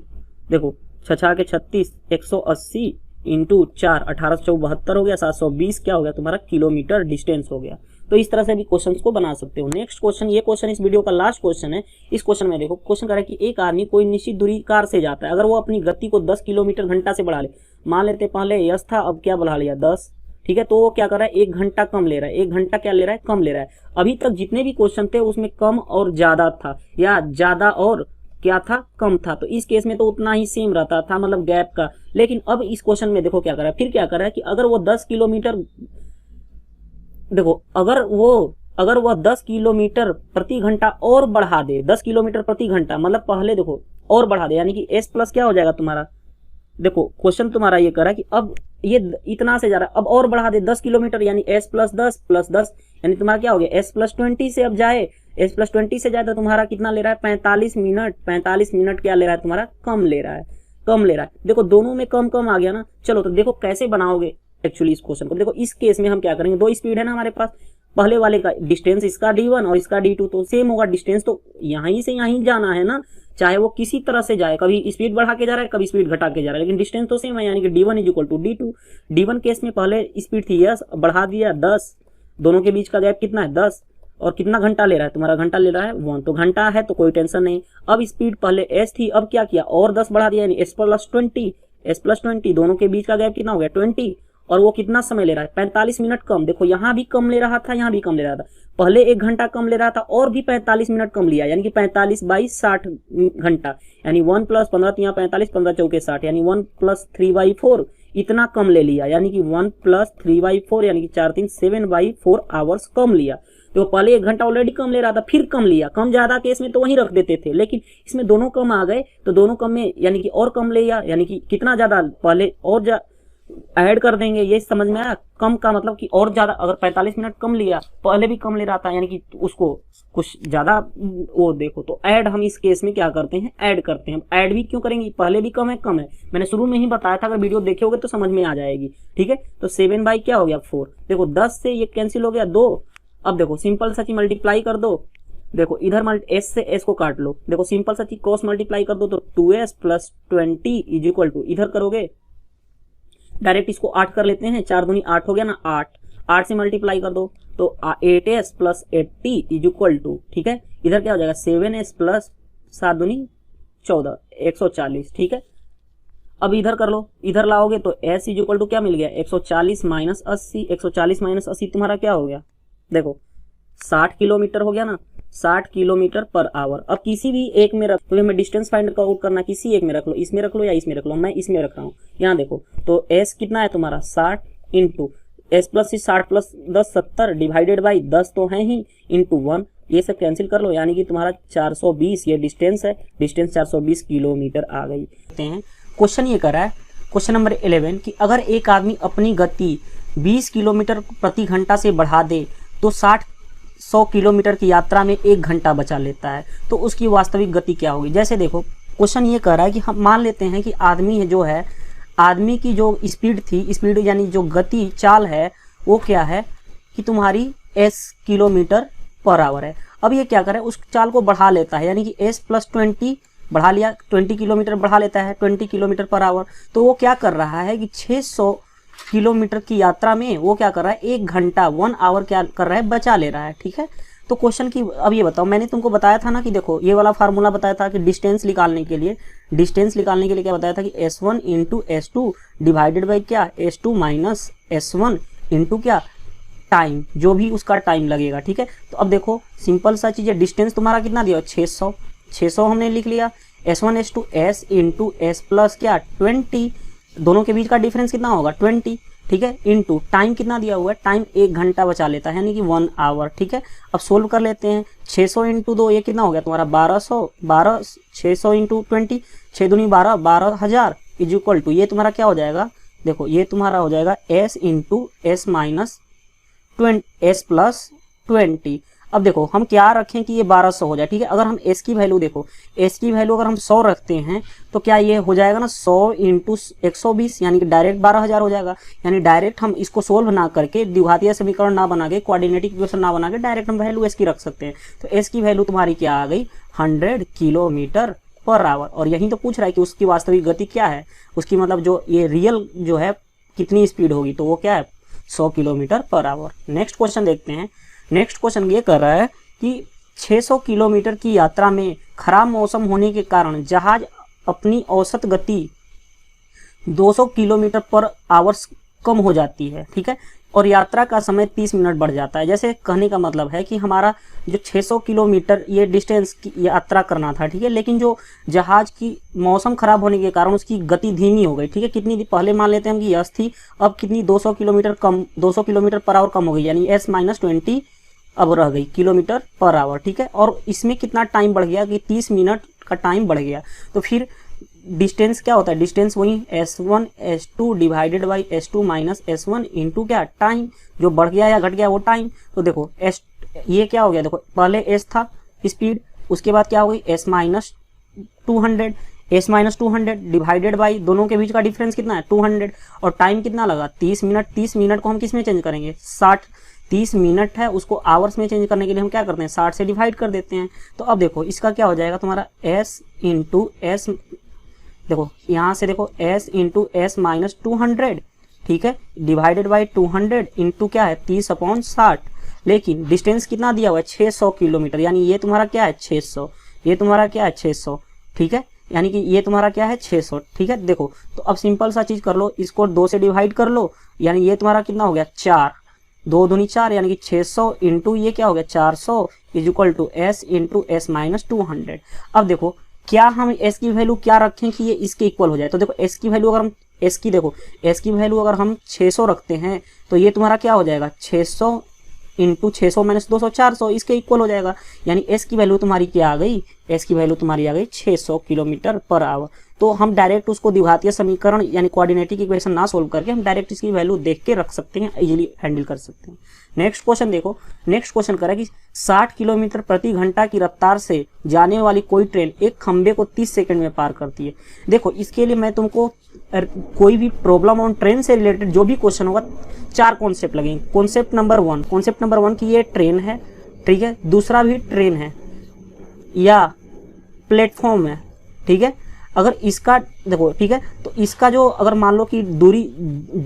देखो 6 के 36 180 इंटू 4 1872 हो गया, 720 क्या हो गया तुम्हारा किलोमीटर डिस्टेंस हो गया। तो इस तरह से भी क्वेश्चंस को बना सकते हो। नेक्स्ट क्वेश्चन, ये क्वेश्चन इस वीडियो का लास्ट क्वेश्चन है। इस क्वेश्चन में देखो क्वेश्चन कर रहा है कि एक आदमी कोई निश्चित दूरी कार से जाता है, अगर वो अपनी गति को 10 किलोमीटर घंटा से बढ़ा ले, मान लेते पहले यस था अब क्या बढ़ा लिया 10, ठीक है, तो वो क्या कर रहा है 1 घंटा कम ले रहा है, 1 घंटा क्या ले रहा है कम ले रहा है। अभी तक जितने भी क्वेश्चन थे उसमें कम और ज्यादा था, या ज्यादा और क्या था कम था, तो इस केस में तो उतना ही सेम रहता था, मतलब गैप का। लेकिन अब इस क्वेश्चन में देखो क्या कर रहा है, फिर क्या कर रहा है कि अगर वो 10 किलोमीटर देखो अगर वह 10 किलोमीटर प्रति घंटा और बढ़ा दे, 10 किलोमीटर प्रति घंटा मतलब पहले देखो और बढ़ा दे, यानी कि s प्लस क्या हो जाएगा तुम्हारा, देखो क्वेश्चन तुम्हारा ये कर रहा है कि अब ये इतना से जा रहा है, अब और बढ़ा दे 10 किलोमीटर, यानी s प्लस 10 प्लस 10 यानी तुम्हारा क्या हो गया s प्लस 20 से अब जाए, s प्लस 20 से जाए तो तुम्हारा कितना ले रहा है 45 मिनट क्या ले रहा है तुम्हारा कम ले रहा है। देखो दोनों में कम कम आ गया ना। चलो तो देखो कैसे बनाओगे एक्चुअली इस क्वेश्चन को। देखो इस केस में हम क्या करेंगे, दो स्पीड है ना हमारे पास, पहले वाले का डिस्टेंस इसका d1 और इसका d2 तो सेम होगा, डिस्टेंस तो यहीं से यहीं जाना है ना, चाहे वो किसी तरह से जाए, कभी स्पीड बढ़ा के जा रहा है कभी स्पीड घटा के जा रहा है, लेकिन डिस्टेंस तो सेम है, यानी कि d1 equal to d2। d1 case में पहले स्पीड थी यस, बढ़ा दिया 10, दोनों के बीच का गैप कितना है 10, और कितना घंटा ले रहा है तुम्हारा, घंटा ले रहा है 1, तो घंटा है तो कोई टेंशन नहीं। अब स्पीड पहले s थी, अब क्या किया और 10 बढ़ा दिया, यानी s प्लस 20, दोनों के बीच का गैप कितना हो गया 20, और वो कितना समय ले रहा है 45 मिनट कम। देखो यहाँ भी कम ले रहा था, यहाँ भी कम ले रहा था, पहले 1 घंटा कम ले रहा था और भी 45 मिनट कम लिया, यानी कि 45/60 घंटा, यानी 1 प्लस 15 3 45 15 चौके 60, यानी 1 प्लस 3/4 इतना कम ले लिया, यानी कि 1 प्लस 3/4 यानी कि 4 3 7/4 आवर्स कम लिया। तो पहले 1 घंटा ऑलरेडी कम ले रहा था, फिर कम लिया, कम ज्यादा केस में तो वहीं रख देते थे, लेकिन इसमें दोनों कम आ गए तो दोनों कम में यानी कि और कम लिया, यानी कि कितना ज्यादा पहले और ऐड कर देंगे। ये समझ में आया? कम का मतलब कि और ज्यादा, अगर 45 मिनट कम लिया, पहले भी कम ले रहा था, यानी कि उसको कुछ ज्यादा वो देखो, तो ऐड हम इस केस में क्या करते हैं, ऐड करते हैं। ऐड भी क्यों करेंगे, पहले भी कम है, कम है, मैंने शुरू में ही बताया था, अगर वीडियो देखोगे तो समझ में आ जाएगी। ठीक है, तो 7 बाई क्या हो गया 4, देखो 10 से ये कैंसिल हो गया 2। अब देखो सिंपल सा चीज मल्टीप्लाई कर दो, देखो इधर एस से एस को काट लो, देखो सिंपल सा चीज क्रॉस मल्टीप्लाई कर दो, तो 2s plus 20 is equal to, इधर करोगे डायरेक्ट इसको 8 कर लेते हैं, 4 दूनी 8 हो गया ना, 8 से मल्टीप्लाई कर दो तो 8s plus 80 is equal to, ठीक है, इधर क्या हो जाएगा 7s प्लस 7 दूनी 14, 140। ठीक है, अब इधर कर लो, इधर लाओगे तो s इज इक्वल टू क्या मिल गया 140 माइनस 80, 140 माइनस 80 तुम्हारा क्या हो गया, देखो 60 किलोमीटर हो गया ना, 60 किलोमीटर पर आवर। अब किसी भी एक में रख, तो हमें डिस्टेंस फाइंड आउट करना, किसी एक में रख लो, इसमें रख लो या इसमें रख लो, मैं इसमें रख रहा हूँ। यहाँ देखो तो s कितना है तुम्हारा 60 into s plus 60 plus 10 70 divided by 10 तो है ही, इंटू 1, ये सब कैंसिल कर लो, यानी कि तुम्हारा 420 ये डिस्टेंस है, डिस्टेंस 420 किलोमीटर आ गई। क्वेश्चन ये कर रहा है, क्वेश्चन नंबर 11 कि अगर एक आदमी अपनी गति 20 किलोमीटर प्रति घंटा से बढ़ा दे तो 100 किलोमीटर की यात्रा में 1 घंटा बचा लेता है, तो उसकी वास्तविक गति क्या होगी। जैसे देखो क्वेश्चन ये कह रहा है कि हम मान लेते हैं कि आदमी जो है, आदमी की जो स्पीड थी, स्पीड यानी जो गति चाल है वो क्या है कि तुम्हारी s किलोमीटर पर आवर है। अब ये क्या करे, उस चाल को बढ़ा लेता है, यानी कि s प्लस 20 बढ़ा लिया, 20 किलोमीटर बढ़ा लेता है, 20 किलोमीटर पर आवर। तो वो क्या कर रहा है कि 600 किलोमीटर की यात्रा में वो क्या कर रहा है 1 घंटा 1 आवर क्या कर रहा है, बचा ले रहा है। ठीक है, तो क्वेश्चन की अब ये बताओ, मैंने तुमको बताया था ना कि देखो ये वाला फार्मूला बताया था कि डिस्टेंस निकालने के लिए, क्या बताया था कि s1 into s2 divided by क्या s2 माइनस s1 इंटू क्या टाइम, जो भी उसका टाइम लगेगा। ठीक है, तो अब देखो सिंपल सा चीज है, डिस्टेंस तुम्हारा कितना दिया 600 हमने लिख लिया, s1 s2 s into s plus क्या 20, दोनों के बीच का डिफरेंस कितना होगा 20। ठीक है, इंटू टाइम कितना दिया हुआ है, टाइम 1 घंटा बचा लेता है, यानी कि 1 आवर। ठीक है, अब सोल्व कर लेते हैं, 600 इंटू 2 ये कितना हो गया तुम्हारा 1200, 600 इंटू 20 6 दूनी 12, 12,000 इज इक्वल टू, ये तुम्हारा क्या हो जाएगा, देखो ये तुम्हारा हो जाएगा s into s minus 20 s plus 20। अब देखो हम क्या रखें कि ये 1200 हो जाए। ठीक है, अगर हम s की वैल्यू देखो, s की वैल्यू अगर हम 100 रखते हैं तो क्या ये हो जाएगा ना 100 इंटू 120, यानी कि डायरेक्ट 12,000 हो जाएगा। यानी डायरेक्ट हम इसको सोल्व ना करके, द्विघातीय समीकरण ना बना के, कोऑर्डिनेट इक्वेशन ना बना के, डायरेक्ट हम वैल्यू s की रख सकते हैं। तो s की वैल्यू तुम्हारी क्या आ गई 100 किलोमीटर पर आवर। और यही तो पूछ रहा है कि उसकी वास्तविक गति क्या है, उसकी मतलब जो ये रियल जो है कितनी स्पीड होगी, तो वो क्या है 100 kilometre per hour. Next question देखते हैं। नेक्स्ट क्वेश्चन ये कर रहा है कि 600 किलोमीटर की यात्रा में खराब मौसम होने के कारण जहाज अपनी औसत गति 200 किलोमीटर पर आवर कम हो जाती है। ठीक है, और यात्रा का समय 30 मिनट बढ़ जाता है। जैसे कहने का मतलब है कि हमारा जो 600 किलोमीटर ये डिस्टेंस की यात्रा करना था, ठीक है, लेकिन जो जहाज की मौसम खराब होने के कारण उसकी गति धीमी हो गई। ठीक है, कितनी पहले मान लेते हैं हम कि यस थी, अब कितनी 200 किलोमीटर पर आवर कम हो गई, यानी s माइनस 20 अब रह गई किलोमीटर पर आवर। ठीक है, और इसमें कितना टाइम बढ़ गया कि 30 मिनट का टाइम बढ़ गया। तो फिर डिस्टेंस क्या होता है, डिस्टेंस वही s1 s2 divided by s2 minus s1 into क्या टाइम, जो बढ़ गया या घट गया वो टाइम। तो देखो s ये क्या हो गया, देखो पहले s था स्पीड, उसके बाद क्या हो गई s माइनस 200 डिवाइडेड बाई दोनों के बीच का डिफरेंस कितना है 200, और टाइम कितना लगा 30 मिनट। 30 मिनट को हम किस में चेंज करेंगे 30 मिनट है, उसको आवर्स में चेंज करने के लिए हम क्या करते हैं 60 से डिवाइड कर देते हैं। तो अब देखो इसका क्या हो जाएगा तुम्हारा s इंटू s, देखो यहाँ से देखो s इंटू s माइनस 200, ठीक है, डिवाइडेड बाई 200 इंटू क्या है 30/60। लेकिन डिस्टेंस कितना दिया हुआ है 600 किलोमीटर, यानी ये तुम्हारा क्या है 600, ये तुम्हारा क्या है 600। ठीक है, यानी कि ये तुम्हारा क्या है 600। ठीक है, देखो तो अब सिंपल सा चीज कर लो, इसको 2 से डिवाइड कर लो, यानी ये तुम्हारा कितना हो गया 4, 2 दूनी 4, यानी कि 600 इंटू ये क्या हो गया 400 is equal to s into s minus 200। अब देखो क्या हम s की वैल्यू क्या रखें कि ये इसके इक्वल हो जाए। तो देखो s की वैल्यू अगर हम s की वैल्यू अगर हम 600 रखते हैं तो ये तुम्हारा क्या हो जाएगा 600 इंटू 600 माइनस 200 400, इसके इक्वल हो जाएगा। यानी एस की वैल्यू तुम्हारी क्या आ गई, एस की वैल्यू तुम्हारी आ गई 600 किलोमीटर पर आवर। तो हम डायरेक्ट उसको द्विघातीय समीकरण यानी कोऑर्डिनेटिक इक्वेशन ना सोल्व करके हम डायरेक्ट इसकी वैल्यू देख के रख सकते हैं, इजीली हैंडल कर सकते हैं। नेक्स्ट क्वेश्चन देखो, नेक्स्ट क्वेश्चन करा कि 60 किलोमीटर प्रति घंटा की रफ्तार से जाने वाली कोई ट्रेन एक खंबे को 30 सेकंड में पार करती है। देखो इसके लिए मैं तुमको कोई भी प्रॉब्लम ऑन ट्रेन से रिलेटेड जो भी क्वेश्चन होगा 4 कॉन्सेप्ट लगेंगे। कॉन्सेप्ट नंबर 1 की ये ट्रेन है, ठीक है, दूसरा भी ट्रेन है या प्लेटफॉर्म है, ठीक है। अगर इसका देखो, ठीक है, तो इसका जो अगर मान लो कि दूरी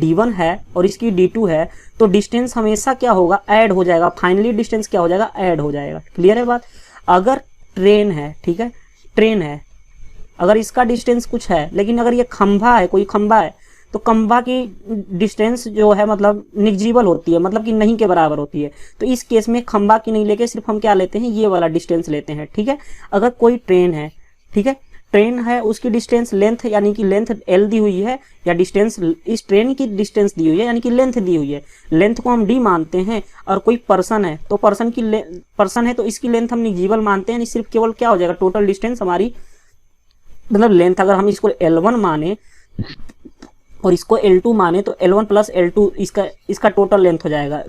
d1 है और इसकी d2 है तो डिस्टेंस हमेशा क्या होगा, ऐड हो जाएगा। फाइनली डिस्टेंस क्या हो जाएगा, ऐड हो जाएगा। क्लियर है बात। अगर ट्रेन है, ठीक है, ट्रेन है, अगर इसका डिस्टेंस कुछ है, लेकिन अगर ये खंभा है, कोई खंभा है, तो खंभा की डिस्टेंस जो है मतलब निग्जिबल होती है, मतलब कि नहीं के बराबर होती है। तो इस केस में खंभा की नहीं लेके सिर्फ हम क्या लेते हैं, ये वाला डिस्टेंस लेते हैं, ठीक है। अगर कोई ट्रेन है, ठीक है, ट्रेन है, उसकी डिस्टेंस लेंथ यानी कि लेंथ एल दी हुई है, या डिस्टेंस इस ट्रेन की डिस्टेंस दी हुई है यानी कि लेंथ दी हुई है, लेंथ को हम डी मानते हैं। और कोई पर्सन है तो पर्सन है तो इसकी लेंथ हम निग्जिबल मानते हैं, सिर्फ केवल क्या हो जाएगा, टोटल डिस्टेंस हमारी मतलब लेंथ अगर हम इसको L1 माने और इसको L2 माने तो L1 प्लस L2 इसका टोटल लेंथ हो जाएगा।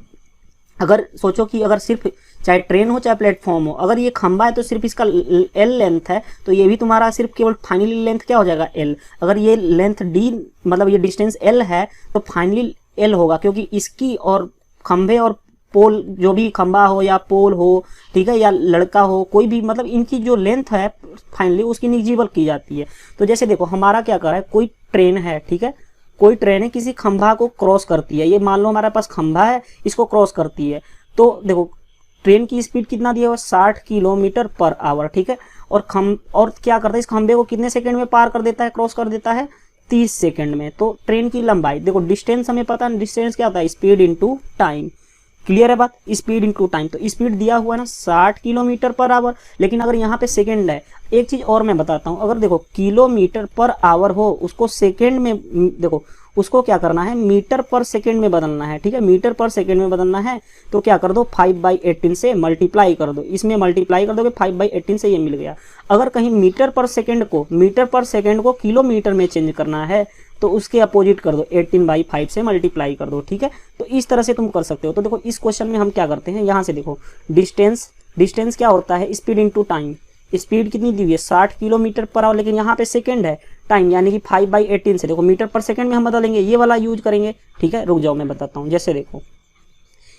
अगर सोचो कि अगर सिर्फ चाहे ट्रेन हो चाहे प्लेटफॉर्म हो, अगर ये खंबा है तो सिर्फ इसका L लेंथ है, तो ये भी तुम्हारा सिर्फ केवल फाइनली लेंथ क्या हो जाएगा, L। अगर ये लेंथ D मतलब ये डिस्टेंस L है तो फाइनली L होगा, क्योंकि इसकी और खंबे और पोल, जो भी खंबा हो या पोल हो, ठीक है, या लड़का हो, कोई भी मतलब इनकी जो लेंथ है फाइनली उसकी निग्जिबल की जाती है। तो जैसे देखो हमारा क्या कर रहा है, कोई ट्रेन है, ठीक है, कोई ट्रेन है किसी खंभा को क्रॉस करती है, ये मान लो हमारे पास खंभा है, इसको क्रॉस करती है। तो देखो ट्रेन की स्पीड कितना दिया हुआ, 60 किलोमीटर पर आवर, ठीक है। और क्या करता है, इस खंभे को कितने सेकंड में पार कर देता है, क्रॉस कर देता है, 30 सेकंड में। तो ट्रेन की लंबाई देखो, डिस्टेंस हमें पता है, डिस्टेंस क्या होता है, स्पीड इंटू टाइम। क्लियर है बात, स्पीड इंटू टाइम। तो स्पीड दिया हुआ है ना 60 किलोमीटर पर आवर, लेकिन अगर यहाँ पे सेकंड है, एक चीज और मैं बताता हूँ, अगर देखो किलोमीटर पर आवर हो उसको सेकंड में, देखो उसको क्या करना है, मीटर पर सेकंड में बदलना है, ठीक है, मीटर पर सेकंड में बदलना है। तो क्या कर दो, 5/18 से मल्टीप्लाई कर दो, इसमें मल्टीप्लाई कर दोगे 5/18 से, ये मिल गया। अगर कहीं मीटर पर सेकंड को किलोमीटर में चेंज करना है तो उसके अपोजिट कर दो, 18/5 से मल्टीप्लाई कर दो, ठीक है। तो इस तरह से तुम कर सकते हो। तो देखो इस क्वेश्चन में हम क्या करते हैं, यहाँ से देखो डिस्टेंस क्या होता है, स्पीड इंटू टाइम। स्पीड कितनी दी हुई है, 60 किलोमीटर पर आवर, लेकिन यहाँ पे सेकंड है, टाइम यानी कि 5/18 से देखो मीटर पर सेकंड में हम बदलेंगे, ये वाला यूज करेंगे, ठीक है। रुक जाओ मैं बताता हूँ। जैसे देखो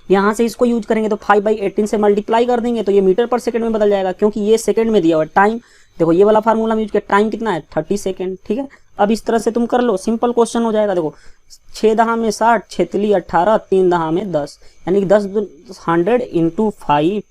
यहाँ से इसको यूज करेंगे तो 5/18 से मल्टीप्लाई कर देंगे तो ये मीटर पर सेकंड में बदल जाएगा, क्योंकि ये सेकंड में दिया हुआ है। टाइम देखो ये वाला फार्मूला यूज किया, टाइम कितना है 30 सेकंड, ठीक है। अब इस तरह से तुम कर लो, सिंपल क्वेश्चन हो जाएगा। देखो 6 दहा में 60, 6 तिली 18, 3 दहा में 10, यानी कि 100 इंटू 5,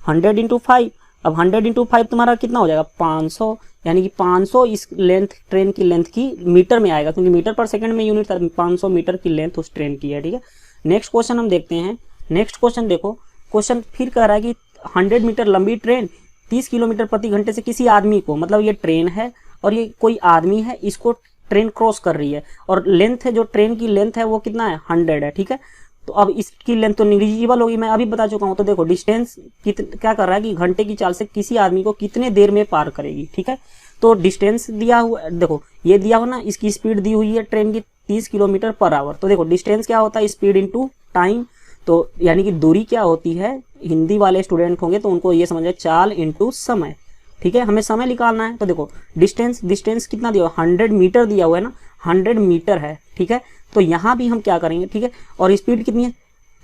100 इंटू 5। अब 100 इंटू 5 तुम्हारा कितना हो जाएगा, 500, यानी कि 500 इस लेंथ, ट्रेन की लेंथ की मीटर में आएगा, क्योंकि मीटर पर सेकंड में यूनिट था, 500 मीटर की लेंथ उस ट्रेन की है, ठीक है। नेक्स्ट क्वेश्चन हम देखते हैं। नेक्स्ट क्वेश्चन देखो, क्वेश्चन फिर कह रहा है कि 100 मीटर लंबी ट्रेन 30 किलोमीटर प्रति घंटे से किसी आदमी को, मतलब ये ट्रेन है और ये कोई आदमी है, इसको ट्रेन क्रॉस कर रही है, और लेंथ है, जो ट्रेन की लेंथ है वो कितना है, 100 है, ठीक है। तो अब इसकी लेंथ तो निग्जिबल होगी, मैं अभी बता चुका हूँ। तो देखो डिस्टेंस क्या कर रहा है कि घंटे की चाल से किसी आदमी को कितने देर में पार करेगी, ठीक है। तो डिस्टेंस दिया हुआ, देखो ये दिया हुआ ना, इसकी स्पीड दी हुई है ट्रेन की 30 किलोमीटर पर आवर। तो देखो डिस्टेंस क्या होता है, स्पीड इंटू टाइम। तो यानी कि दूरी क्या होती है, हिंदी वाले स्टूडेंट होंगे तो उनको ये समझ है, चाल इंटू समय, ठीक है। हमें समय निकालना है। तो देखो डिस्टेंस कितना दिया हुआ, 100 मीटर दिया हुआ है ना, 100 मीटर है, ठीक है। तो यहाँ भी हम क्या करेंगे, ठीक है। और स्पीड कितनी है,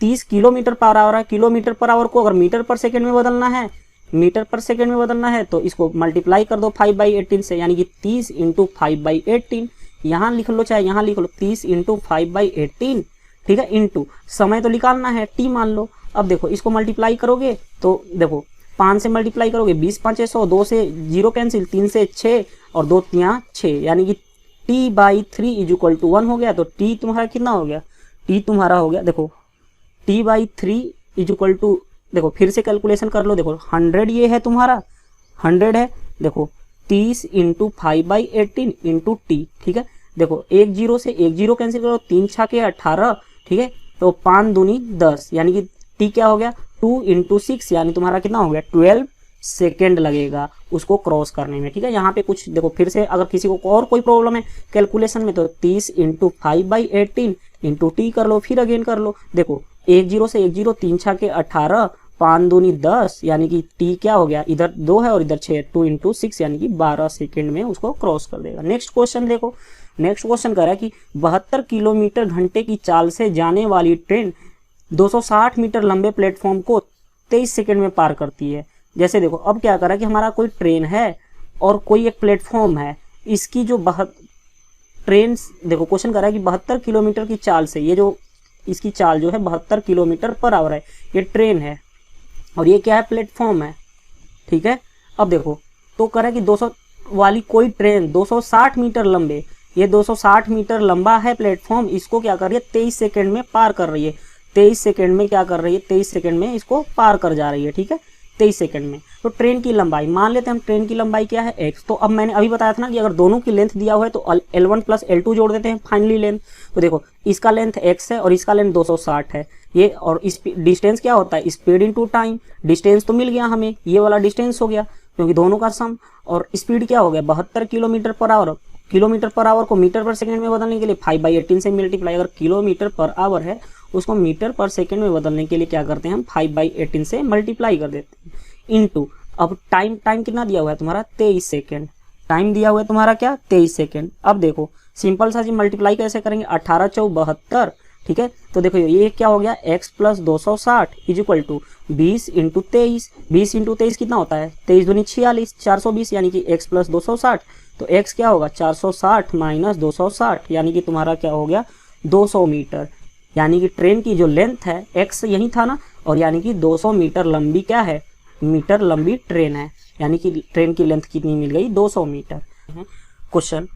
30 किलोमीटर पर आवर है। किलोमीटर पर आवर को अगर मीटर पर सेकंड में बदलना है, तो इसको मल्टीप्लाई कर दो 5/18 से, यानी कि 30 इंटू 5/18। यहाँ लिख लो चाहे यहाँ लिख लो, 30 इंटू 5/18, ठीक है, इंटू समय तो निकालना है, टी मान लो। अब देखो इसको मल्टीप्लाई करोगे तो देखो 5 से मल्टीप्लाई करोगे 20 5 100, 2 से 0 कैंसिल, 3 से 6 और 2 3 6, यानी कि t/3 = 1 हो गया। तो t तुम्हारा कितना हो गया, t तुम्हारा हो गया, देखो t/3 = देखो फिर से कैलकुलेशन कर लो। देखो 100 ये है तुम्हारा, 100 है, देखो 30 इंटू 5/18 इंटू टी, ठीक है। देखो 1 0 से 1 0 कैंसिल करो, 3 6 के 18, ठीक है। तो 5 दूनी 10, यानी कि टी क्या हो गया 2 × 6 यानी तुम्हारा कितना हो गया 12 सेकेंड लगेगा उसको क्रॉस करने में। ठीक है, यहाँ पे कुछ देखो फिर से, अगर किसी को और कोई प्रॉब्लम है कैलकुलेशन में तो 30 × 5/18 × टी कर लो, फिर अगेन कर लो। देखो 1 0 से 1 0, 3 6 के 18, 5 दूनी 10 यानी कि टी क्या हो गया, इधर 2 है और इधर 6, 2 × 6 यानी कि 12 सेकेंड में उसको क्रॉस कर देगा। नेक्स्ट क्वेश्चन देखो, नेक्स्ट क्वेश्चन कह रहा है कि 72 किलोमीटर घंटे की चाल से जाने वाली ट्रेन 260 मीटर लंबे प्लेटफॉर्म को 23 सेकेंड में पार करती है। जैसे देखो अब क्या कर रहा है कि हमारा कोई ट्रेन है और कोई एक प्लेटफॉर्म है, इसकी जो ट्रेन देखो क्वेश्चन कर रहा है कि 72 किलोमीटर की चाल से, ये जो इसकी चाल जो है 72 किलोमीटर पर आवर है, ये ट्रेन है और ये क्या है प्लेटफॉर्म है। ठीक है, अब देखो तो कह रहा है कि 200 वाली कोई ट्रेन 260 मीटर लंबे, ये 260 मीटर लंबा है प्लेटफॉर्म, इसको क्या कर रही है 23 सेकेंड में पार कर रही है। 23 सेकेंड में क्या कर रही है, 23 सेकेंड में इसको पार कर जा रही है। ठीक है, 23 सेकेंड में। तो ट्रेन की लंबाई मान लेते हैं हम, ट्रेन की लंबाई क्या है x। तो अब मैंने अभी बताया था ना कि अगर दोनों की लेंथ दिया हुआ है तो L1 + L2 जोड़ देते हैं फाइनली लेंथ। तो देखो इसका लेंथ x है और इसका लेंथ 260 है ये, और इस डिस्टेंस क्या होता है स्पीड इनटू टाइम। डिस्टेंस तो मिल गया हमें, ये वाला डिस्टेंस हो गया क्योंकि दोनों का सम, और स्पीड क्या हो गया 72 kilometre per hour. Kilometre per hour को मीटर पर सेकंड में बदलने के लिए 5/18 से मल्टीप्लाई, अगर किलोमीटर पर आवर है उसको मीटर पर सेकंड में बदलने के लिए क्या करते हैं हम 5/18 से मल्टीप्लाई कर देते हैं इनटू। अब टाइम कितना दिया हुआ है तुम्हारा 23 सेकेंड, टाइम दिया हुआ है तुम्हारा क्या 23 सेकेंड। अब देखो सिंपल सा जी मल्टीप्लाई कैसे करेंगे 18 × 4 = 72। ठीक है, तो देखो ये क्या हो गया x + 260 = 20 × 23। 20 × 23 कितना होता है 23 दूनी 46, 420 यानी कि x + 260। तो x क्या होगा 460 - 260 यानी कि तुम्हारा क्या हो गया 200 मीटर। यानी कि ट्रेन की जो लेंथ है x यही था ना, और यानी कि 200 मीटर लंबी क्या है, मीटर लंबी ट्रेन है। यानी कि ट्रेन की लेंथ कितनी मिल गई 200 मीटर। क्वेश्चन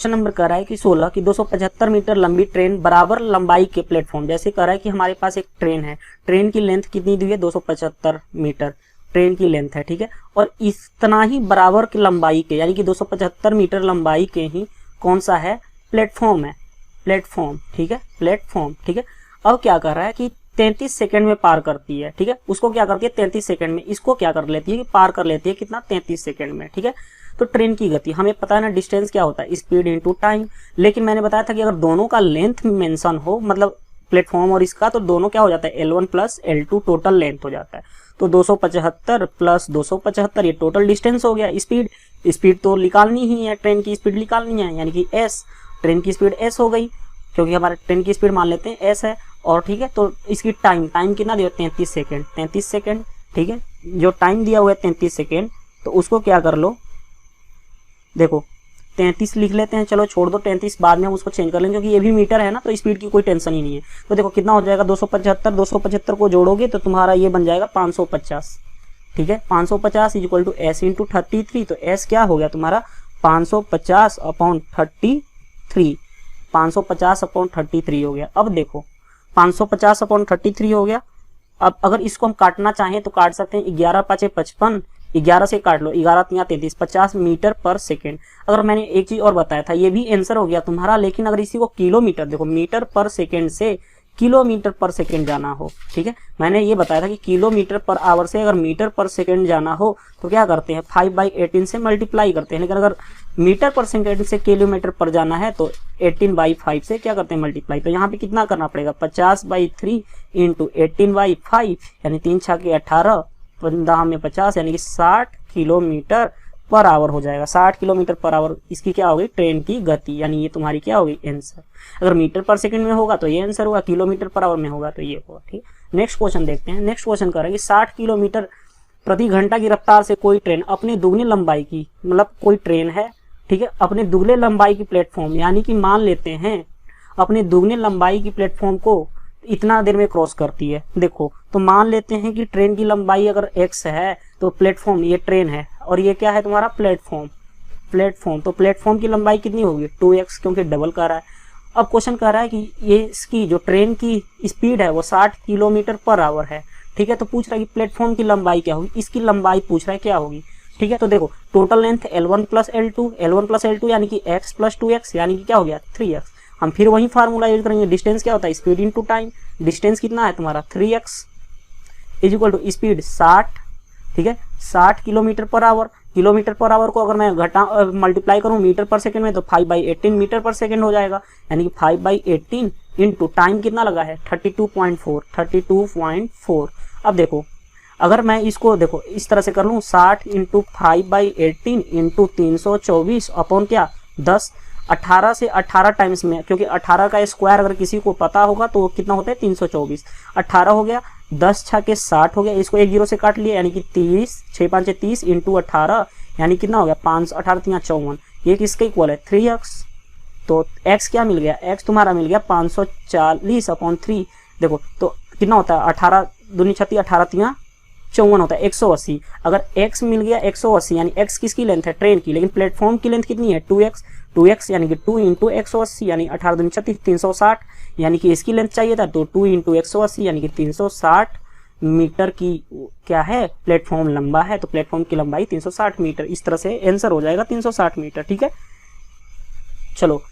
नंबर कह रहा है कि 16 की 275 मीटर लंबी ट्रेन बराबर लंबाई के प्लेटफॉर्म। जैसे कह रहा है कि हमारे पास एक ट्रेन है, ट्रेन की लेंथ कितनी दी है 275 मीटर ट्रेन की लेंथ है। ठीक है, और इतना ही बराबर की लंबाई के यानी कि 275 मीटर लंबाई के ही कौन सा है प्लेटफॉर्म है, प्लेटफॉर्म। ठीक है, प्लेटफॉर्म। ठीक है, अब क्या कर रहा है कि 33 सेकंड में पार करती है। ठीक है, उसको क्या करती है 33 सेकंड में, इसको क्या कर लेती है कि पार कर लेती है कितना 33 सेकंड में। ठीक है, तो ट्रेन की गति हमें पता है ना, डिस्टेंस क्या होता है स्पीड इनटू टाइम। लेकिन मैंने बताया था कि अगर दोनों का लेंथ मेंशन हो, मतलब प्लेटफॉर्म और इसका, तो दोनों क्या हो जाता है L1 + L2 टोटल लेंथ हो जाता है। तो 275 + 275 ये टोटल डिस्टेंस हो गया। स्पीड तो निकालनी ही है, ट्रेन की स्पीड निकालनी है यानी कि s, ट्रेन की स्पीड s हो गई क्योंकि हमारे ट्रेन की स्पीड मान लेते हैं s है। और ठीक है, तो इसकी टाइम कितना दिया 33 सेकेंड, 33 सेकेंड। ठीक है, जो टाइम दिया हुआ है 33 सेकेंड, तो उसको क्या कर लो, देखो 33 लिख लेते हैं, चलो छोड़ दो 33, बाद में हम उसको चेंज कर लेंगे क्योंकि ये भी मीटर है ना, तो स्पीड की कोई टेंशन ही नहीं है। तो देखो कितना हो जाएगा 275 को जोड़ोगे तो तुम्हारा ये बन जाएगा 550। ठीक है, 550 = s × 33। तो s क्या हो गया तुम्हारा 550/33, 550/33 हो गया। अब देखो 550/33 हो गया। अब अगर इसको हम काटना चाहें तो काट सकते हैं, 11 × 5 = 55, 11 से काट लो, 11 × 3 = 33, 50 मीटर पर सेकेंड। अगर मैंने एक चीज और बताया था, ये भी आंसर हो गया तुम्हारा, लेकिन अगर इसी को किलोमीटर, देखो मीटर पर सेकेंड से किलोमीटर पर सेकेंड जाना हो। ठीक है, मैंने ये बताया था कि किलोमीटर पर आवर से अगर मीटर पर सेकेंड जाना हो तो क्या करते हैं 5/18 से मल्टीप्लाई करते हैं। लेकिन अगर मीटर पर सेकेंड से किलोमीटर पर जाना है तो 18/5 से क्या करते हैं मल्टीप्लाई। तो यहाँ पे कितना करना पड़ेगा 50/3 × 18/5 यानी 3 × 6 = 18, 15 में 50 यानी कि 60 किलोमीटर पर आवर हो जाएगा। 60 किलोमीटर पर आवर इसकी क्या होगी ट्रेन की गति, यानी ये तुम्हारी क्या होगी आंसर। अगर मीटर पर सेकंड में होगा तो ये आंसर होगा, किलोमीटर पर आवर में होगा तो ये होगा। ठीक, नेक्स्ट क्वेश्चन देखते हैं। नेक्स्ट क्वेश्चन करेंगे 60 किलोमीटर प्रति घंटा की रफ्तार से कोई ट्रेन अपने दुगनी लंबाई की, मतलब कोई ट्रेन है ठीक है, अपने दुगने लंबाई की प्लेटफॉर्म, यानी कि मान लेते हैं अपने दुगने लंबाई की प्लेटफॉर्म को इतना देर में क्रॉस करती है। देखो तो मान लेते हैं कि ट्रेन की लंबाई अगर x है तो प्लेटफॉर्म, ये ट्रेन है और ये क्या है तुम्हारा प्लेटफॉर्म। तो प्लेटफॉर्म की लंबाई कितनी होगी 2x, क्योंकि डबल कर रहा है। अब क्वेश्चन कह रहा है कि ये इसकी जो ट्रेन की स्पीड है वो 60 किलोमीटर पर आवर है। ठीक है, तो पूछ रहा है कि प्लेटफॉर्म की लंबाई क्या होगी, इसकी लंबाई पूछ रहा है क्या होगी। ठीक है, तो देखो टोटल लेंथ L1 + L2 यानी कि x + 2x यानी कि क्या हो गया 3x। हम फिर वही फार्मूला यूज करेंगे, डिस्टेंस क्या होता है स्पीड इनटू टाइम। डिस्टेंस कितना है तुम्हारा 3x, is equal to speed 60, ठीक है 60 kilometre per hour. Kilometre per hour को अगर मैं मल्टीप्लाई करूं मीटर पर सेकंड में तो 5/18 मीटर पर सेकंड हो जाएगा, यानी कि 5/18 इंटू टाइम कितना लगा है 32.4। अब देखो अगर मैं इसको देखो इस तरह से कर लूँ 60 इंटू 5/18 इंटू 324 अपॉन क्या 10, 18 से 18 टाइम्स में, क्योंकि 18 का स्क्वायर अगर किसी को पता होगा तो कितना होता है 324। 18 हो गया, 10 छः के 60 हो गया, इसको एक जीरो से काट लिया यानी कि 30, 6 5 30 इंटू 18 यानी कितना हो गया 5, 18 3 54, ये किसके इक्वल है 3x। तो x क्या मिल गया, x तुम्हारा मिल गया 540 अपॉन 3। देखो तो कितना होता है 18 दूनी 36, 18 3 54 होता है 180। अगर x मिल गया 180 यानी x किसकी लेंथ है ट्रेन की, लेकिन प्लेटफॉर्म की लेंथ कितनी है 2x यानी कि 2 इंटू 180 यानी 18 दूनी 36 360, यानी कि इसकी लेंथ चाहिए था तो 2 इंटू 180 यानी कि 360 मीटर की क्या है प्लेटफॉर्म लंबा है, तो प्लेटफॉर्म की लंबाई 360 मीटर। इस तरह से आंसर हो जाएगा 360 मीटर, ठीक है। चलो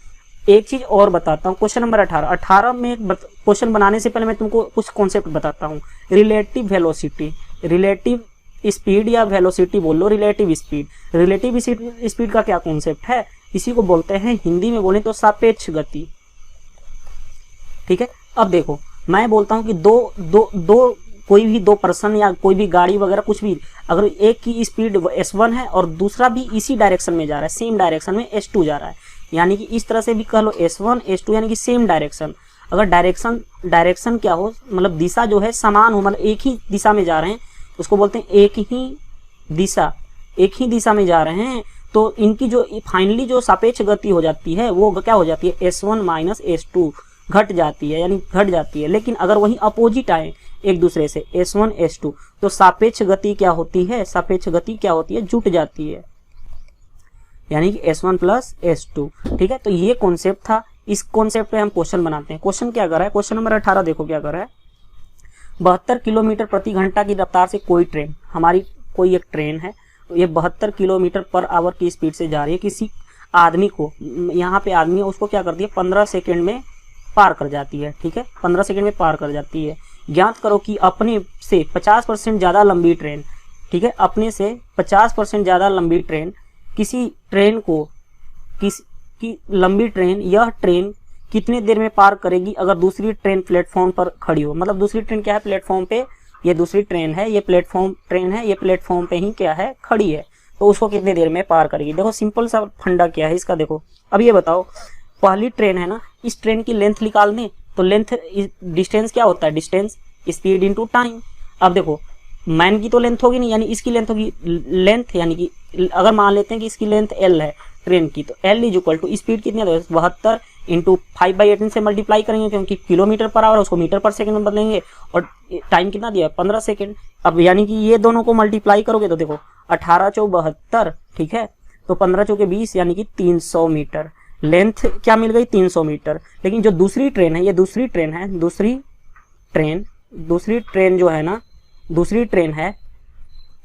एक चीज और बताता हूँ, क्वेश्चन नंबर 18 में क्वेश्चन बनाने से पहले मैं तुमको कुछ कॉन्सेप्ट बताता हूँ। रिलेटिव वेलोसिटी, रिलेटिव स्पीड या वेलोसिटी बोल लो, रिलेटिव स्पीड। रिलेटिव स्पीड का क्या कॉन्सेप्ट है, इसी को बोलते हैं हिंदी में बोले तो सापेक्ष गति, ठीक है। अब देखो मैं बोलता हूँ कि दो कोई भी दो पर्सन या कोई भी गाड़ी वगैरह कुछ भी, अगर एक की स्पीड s1 है और दूसरा भी इसी डायरेक्शन में जा रहा है, सेम डायरेक्शन में s2 जा रहा है, यानी कि इस तरह से भी कह लो s1 s2 यानी कि सेम डायरेक्शन। अगर डायरेक्शन क्या हो मतलब दिशा जो है समान हो, मतलब एक ही दिशा में जा रहे हैं, उसको बोलते हैं एक ही दिशा में जा रहे हैं, तो इनकी जो फाइनली जो सापेक्ष गति हो जाती है वो क्या हो जाती है s1 माइनस s2 घट जाती है, यानी घट जाती है। लेकिन अगर वही अपोजिट आए एक दूसरे से s1 s2 तो सापेक्ष गति क्या होती है, सापेक्ष गति क्या होती है जुट जाती है, यानी कि s1 प्लस s2, ठीक है। तो ये कॉन्सेप्ट था, इस कॉन्सेप्ट पे हम क्वेश्चन बनाते हैं। क्वेश्चन क्या कर रहा है, क्वेश्चन नंबर 18 देखो क्या कर रहा है। 72 किलोमीटर प्रति घंटा की रफ्तार से कोई ट्रेन, हमारी कोई एक ट्रेन है, तो ये 72 किलोमीटर पर आवर की स्पीड से जा रही है। किसी आदमी को, यहाँ पे आदमी है उसको क्या करती है 15 सेकेंड में पार कर जाती है, ठीक है 15 सेकेंड में पार कर जाती है। ज्ञात करो कि अपने से 50% ज़्यादा लंबी ट्रेन, ठीक है, अपने से 50% ज़्यादा लंबी ट्रेन किसी ट्रेन को की लंबी ट्रेन, यह ट्रेन कितने देर में पार करेगी अगर दूसरी ट्रेन प्लेटफॉर्म पर खड़ी हो। मतलब दूसरी ट्रेन क्या है प्लेटफॉर्म पे, ये दूसरी ट्रेन है, ये प्लेटफॉर्म ट्रेन है, ये प्लेटफॉर्म पे ही क्या है खड़ी है, तो उसको कितने देर में पार करेगी। देखो सिंपल सा फंडा क्या है इसका। देखो अब ये बताओ पहली ट्रेन है ना, इस ट्रेन की लेंथ निकाल दें तो लेंथ डिस्टेंस क्या होता है, डिस्टेंस स्पीड इनटू टाइम। अब देखो मैन की तो लेंथ होगी नहीं, यानी इसकी लेंथ होगी, लेंथ यानी कि अगर मान लेते हैं कि इसकी लेंथ l है ट्रेन की, तो l is equal to speed कितनी है 72 इंटू 5/18 से मल्टीप्लाई करेंगे क्योंकि किलोमीटर पर आवर उसको मीटर पर सेकंड में बदलेंगे, और टाइम कितना दिया 15 सेकंड। अब यानी कि ये दोनों को मल्टीप्लाई करोगे तो देखो 18 चौ 72, ठीक है, तो 15 चौके 20 यानी कि 300 मीटर लेंथ क्या मिल गई 300 मीटर। लेकिन जो दूसरी ट्रेन है, ये दूसरी ट्रेन है, दूसरी ट्रेन जो है ना, दूसरी ट्रेन है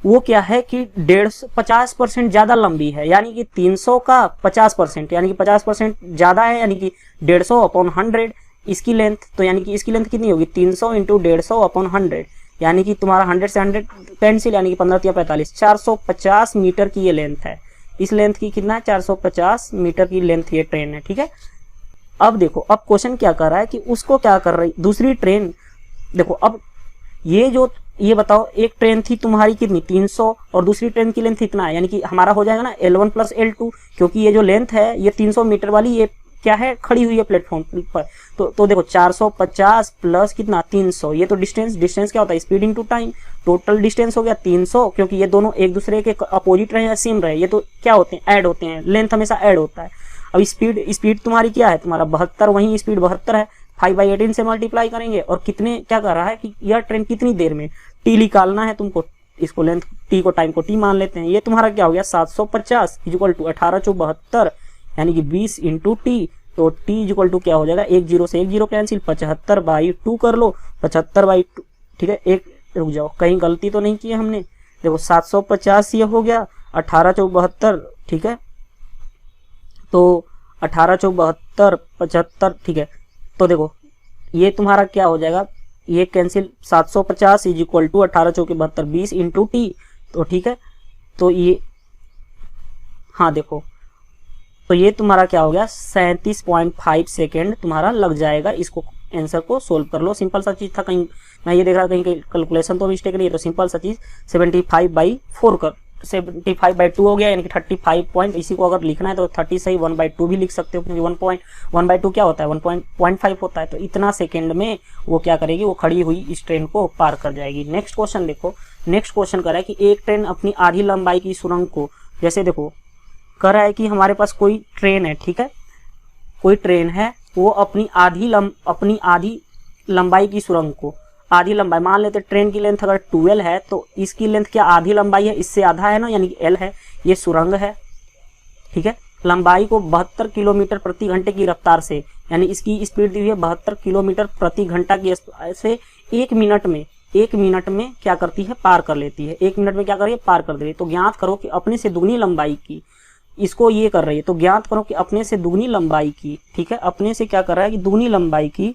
वो क्या है कि 50% ज्यादा लंबी है, यानी कि 300 का 50% यानी कि 50% ज्यादा है, यानी कि 150 अपॉन 100 इसकी लेंथ। तो यानी कि इसकी लेंथ कितनी होगी 300 इंटू 150 अपॉन 100, यानी कि तुम्हारा 100 से 100 कैंसिल, यानी कि 15 या 45, 450 मीटर की ये लेंथ है। इस लेंथ की कितना है 450 मीटर की लेंथ ये ट्रेन है, ठीक है। अब देखो अब क्वेश्चन क्या कर रहा है कि उसको क्या कर रही दूसरी ट्रेन। देखो अब ये बताओ एक ट्रेन थी तुम्हारी कितनी 300 और दूसरी ट्रेन की लेंथ इतना है, यानी कि हमारा हो जाएगा ना L1 प्लस L2, क्योंकि ये जो लेंथ है ये 300 मीटर वाली ये क्या है खड़ी हुई है प्लेटफॉर्म पर। तो देखो 450 प्लस कितना 300, ये तो डिस्टेंस क्या होता है speed into time, total distance हो गया 300, क्योंकि ये दोनों एक दूसरे के अपोजिट रहे या सेम रहे, ये तो क्या होते हैं ऐड होते हैं, लेंथ हमेशा ऐड होता है। अब स्पीड तुम्हारी क्या है तुम्हारा 72, वही स्पीड 72 है, 5/18 से मल्टीप्लाई करेंगे और कितने क्या कर रहा है कि यह ट्रेन कितनी देर में, टी निकालना है तुमको, इसको लेंथ टी को टाइम को टी मान लेते हैं। ये तुम्हारा क्या हो गया 750 इक्वल टू 18 चौ 72 यानी कि 20 इंटू टी, तो टी इक्वल टू क्या हो जाएगा 1 0 से 1 0 कैंसिल, 75/2 कर लो, 75/2, ठीक है। एक रुक जाओ कहीं गलती तो नहीं की है हमने, देखो 750 ये हो गया 18 चौ 72, ठीक है, तो 18 चौ 72 75, ठीक है। तो देखो ये तुम्हारा क्या हो जाएगा ये कैंसिल 750 इज इक्वल टू 18 चौके 72 20 इंटू टी। तो ठीक है, तो ये हाँ देखो, तो ये तुम्हारा क्या हो गया 37.5 सेकेंड तुम्हारा लग जाएगा इसको आंसर को सोल्व कर लो। सिंपल सा चीज था, कहीं मैं ये देख रहा कहीं कैलकुलेशन तो मिस्टेक नहीं है, तो सिंपल सा चीज 75/4 कर 75/2 हो गया, यानी कि 35 पॉइंट। इसी को अगर लिखना है तो 30 सही 1/2 भी लिख सकते हो, क्योंकि 1/2 क्या होता है 1.5 होता है। तो इतना सेकेंड में वो क्या करेगी, वो खड़ी हुई इस ट्रेन को पार कर जाएगी। नेक्स्ट क्वेश्चन देखो, नेक्स्ट क्वेश्चन कर रहा है कि एक ट्रेन अपनी आधी लंबाई की सुरंग को, जैसे देखो कर रहा है कि हमारे पास कोई ट्रेन है, ठीक है, कोई ट्रेन है, वो अपनी आधी लंबाई की सुरंग को, आधी लंबाई मान लेते ट्रेन की लेंथ अगर 12 है तो इसकी लेंथ क्या आधी लंबाई है, इससे आधा है ना, यानी कि L है, ये सुरंग है, ठीक है। लंबाई को 72 किलोमीटर प्रति घंटे की रफ्तार से, यानी इसकी स्पीड दी हुई है 72 किलोमीटर प्रति घंटा की से 1 मिनट में क्या करती है, पार कर लेती है। 1 मिनट में क्या कर रही है, पार कर दे रही है। तो ज्ञात करो कि अपने से दुगनी लंबाई की, इसको ये कर रही है, तो ज्ञात करो कि अपने से दुगनी लंबाई की, ठीक है, अपने से क्या कर रहा है कि दुगनी लंबाई की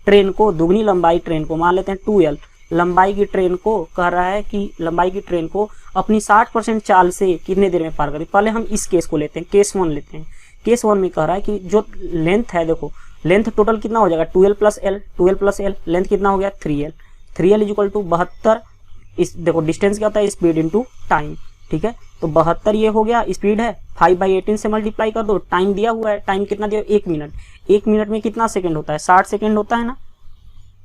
ट्रेन को, दुगनी लंबाई ट्रेन को मान लेते हैं 2L लंबाई की ट्रेन को, कह रहा है कि लंबाई की ट्रेन को अपनी 60% चाल से कितने देर में पार करें। पहले हम इस केस को लेते हैं, केस 1 लेते हैं। केस 1 में कह रहा है कि जो लेंथ है, देखो लेंथ टोटल कितना हो जाएगा 12 प्लस L, लेंथ कितना हो गया 3L इज इक्वल टू 72, इस देखो डिस्टेंस क्या होता है, स्पीड इंटू टाइम, ठीक है। तो 72 ये हो गया, स्पीड है 5/18 से मल्टीप्लाई कर दो, टाइम दिया हुआ है, टाइम कितना दिया 1 मिनट। 1 मिनट में कितना सेकंड होता है, 60 सेकंड होता है ना,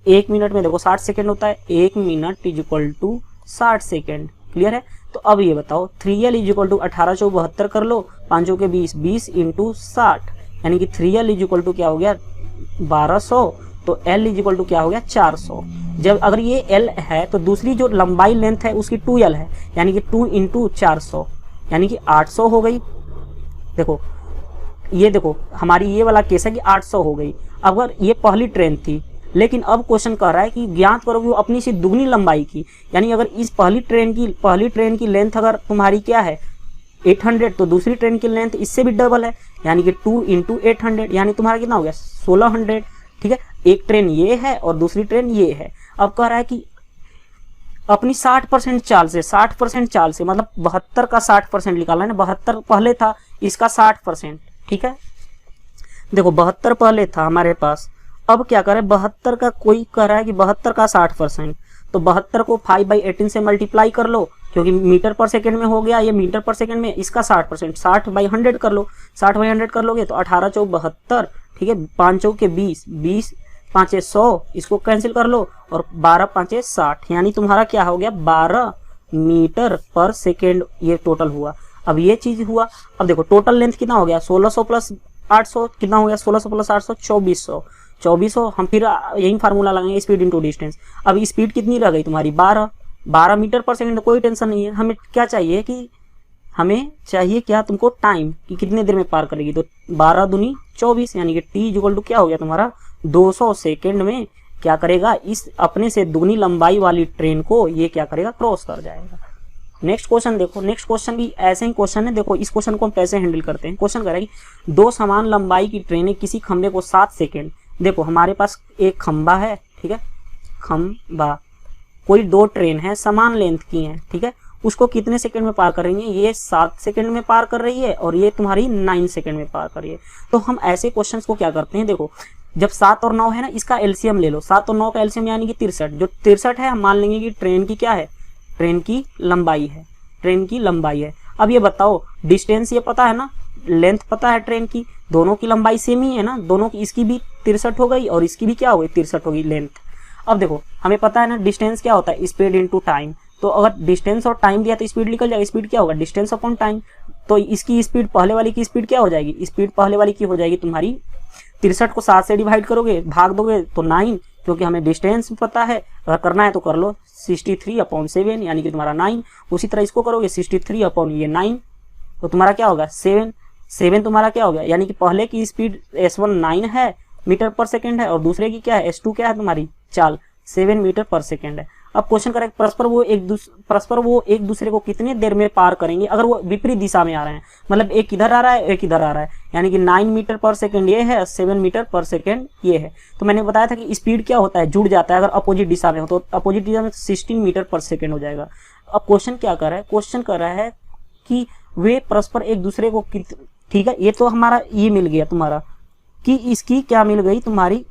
1 मिनट में देखो 60 सेकंड होता है, 1 minute is equal to 60 second, clear है। तो अब ये बताओ 3L इज इक्वल टू 18 चौक 72 कर लो, 5 चौके 20, 20 इंटू 60, यानी कि 3L इज इक्वल टू क्या हो गया 1200, तो L इज इक्वल टू क्या हो गया 400। जब अगर ये L है तो दूसरी जो लंबाई लेंथ है उसकी 2L है, यानी कि 2 इंटू 400, यानी कि 800 हो गई। देखो ये देखो हमारी ये वाला केस है कि 800 हो गई। अगर ये पहली ट्रेन थी, लेकिन अब क्वेश्चन कह रहा है कि ज्ञात करो कि वो अपनी से दुगनी लंबाई की, यानी अगर इस पहली ट्रेन की लेंथ अगर तुम्हारी क्या है 800, तो दूसरी ट्रेन की लेंथ इससे भी डबल है, यानी कि 2 इंटू 800, यानी तुम्हारा कितना हो गया 1600, ठीक है। एक ट्रेन ये है और दूसरी ट्रेन ये है। अब कह रहा है कि अपनी 60% चाल से, 60% चाल से मतलब 72 का 60% निकालना है ना, 72 पहले था, इसका 60%, ठीक है। देखो 72 पहले था हमारे पास, अब क्या करें 72 का, कोई कह रहा है कि 72 का 60%, तो 72 को 5/18 से मल्टीप्लाई कर लो, क्योंकि मीटर पर सेकंड में हो गया, ये मीटर पर सेकंड में, इसका 60%, 60/100 कर लो, 60/100 कर लोगे तो 18 चौक 72, ठीक है, 5 चौके 20, 20 5 100, इसको कैंसिल कर लो, और 12 5 60, यानी तुम्हारा क्या हो गया 12 मीटर पर सेकेंड ये टोटल हुआ। अब ये चीज हुआ, अब देखो टोटल लेंथ कितना हो गया 1600 प्लस 800 कितना हो गया, 1600 प्लस 800 2400। हम फिर यही फार्मूला लगाएंगे, स्पीड इंटू डिस्टेंस। अब स्पीड कितनी रह गई तुम्हारी 12 मीटर पर सेकंड, कोई टेंशन नहीं है। हमें क्या चाहिए कि हमें चाहिए क्या तुमको टाइम कि कितने देर में पार करेगी, तो 12 दूनी 24, यानी कि टी इक्वल टू क्या हो गया तुम्हारा 200 सेकेंड में क्या करेगा, इस अपने से दुगनी लंबाई वाली ट्रेन को ये क्या करेगा क्रॉस कर जाएगा। नेक्स्ट क्वेश्चन देखो, नेक्स्ट क्वेश्चन भी ऐसे ही क्वेश्चन है। देखो इस क्वेश्चन को हम कैसे हैंडल करते हैं। क्वेश्चन करेगी 2 समान लंबाई की ट्रेनें किसी खंबे को 7 सेकेंड, देखो हमारे पास एक खंबा है, ठीक है, खंबा, कोई 2 ट्रेन है समान लेंथ की है, ठीक है, उसको कितने सेकंड में पार कर रही है, ये 7 सेकंड में पार कर रही है और ये तुम्हारी 9 सेकंड में पार कर रही है। तो हम ऐसे क्वेश्चंस को क्या करते हैं, देखो जब 7 और 9 है ना, इसका एलसीएम ले लो, 7 और 9 का एलसीएम यानी कि 63, जो 63 है हम मान लेंगे कि ट्रेन की क्या है, ट्रेन की लंबाई है, ट्रेन की लंबाई है। अब ये बताओ डिस्टेंस ये पता है ना, लेंथ पता है ट्रेन की, दोनों की लंबाई सेम ही है ना, दोनों की, इसकी भी 63 हो गई और इसकी भी क्या हो गई 63 हो गई लेंथ। अब देखो हमें पता है ना डिस्टेंस क्या होता है, स्पीड इनटू टाइम, तो अगर डिस्टेंस और टाइम दिया तो स्पीड निकल जाएगा, स्पीड क्या होगा डिस्टेंस अपॉन टाइम, तो इसकी स्पीड पहले वाली की स्पीड क्या हो जाएगी, स्पीड पहले वाली की हो जाएगी तुम्हारी 63 को 7 से डिवाइड करोगे, भाग दोगे तो 9, क्योंकि हमें डिस्टेंस पता है, अगर करना है तो कर लो 63/7, यानी कि तुम्हारा 9। उसी तरह इसको करोगे 63/9, तो तुम्हारा क्या होगा 7 तुम्हारा क्या हो गया, यानी कि पहले की स्पीड S1 9 है मीटर पर सेकेंड है और दूसरे की क्या है S2 क्या है तुम्हारी चाल 7 मीटर पर सेकेंड है। अब क्वेश्चन करें परस्पर वो एक दूसरे को कितने देर में पार करेंगे अगर वो विपरीत दिशा में आ रहे हैं, मतलब एक इधर आ रहा है एक इधर आ रहा है, यानी कि 9 मीटर पर सेकेंड ये है, 7 मीटर पर सेकेंड ये है। तो मैंने बताया था कि स्पीड क्या होता है, जुड़ जाता है अगर अपोजिट दिशा में हो, तो अपोजिट दिशा में 16 मीटर पर सेकेंड हो जाएगा। अब क्वेश्चन क्या कर रहा है, क्वेश्चन कर रहा है कि वे परस्पर एक दूसरे को ठीक है, ये तो हमारा ये मिल गया तुम्हारा कि इसकी क्या मिल गई, तुम्हारी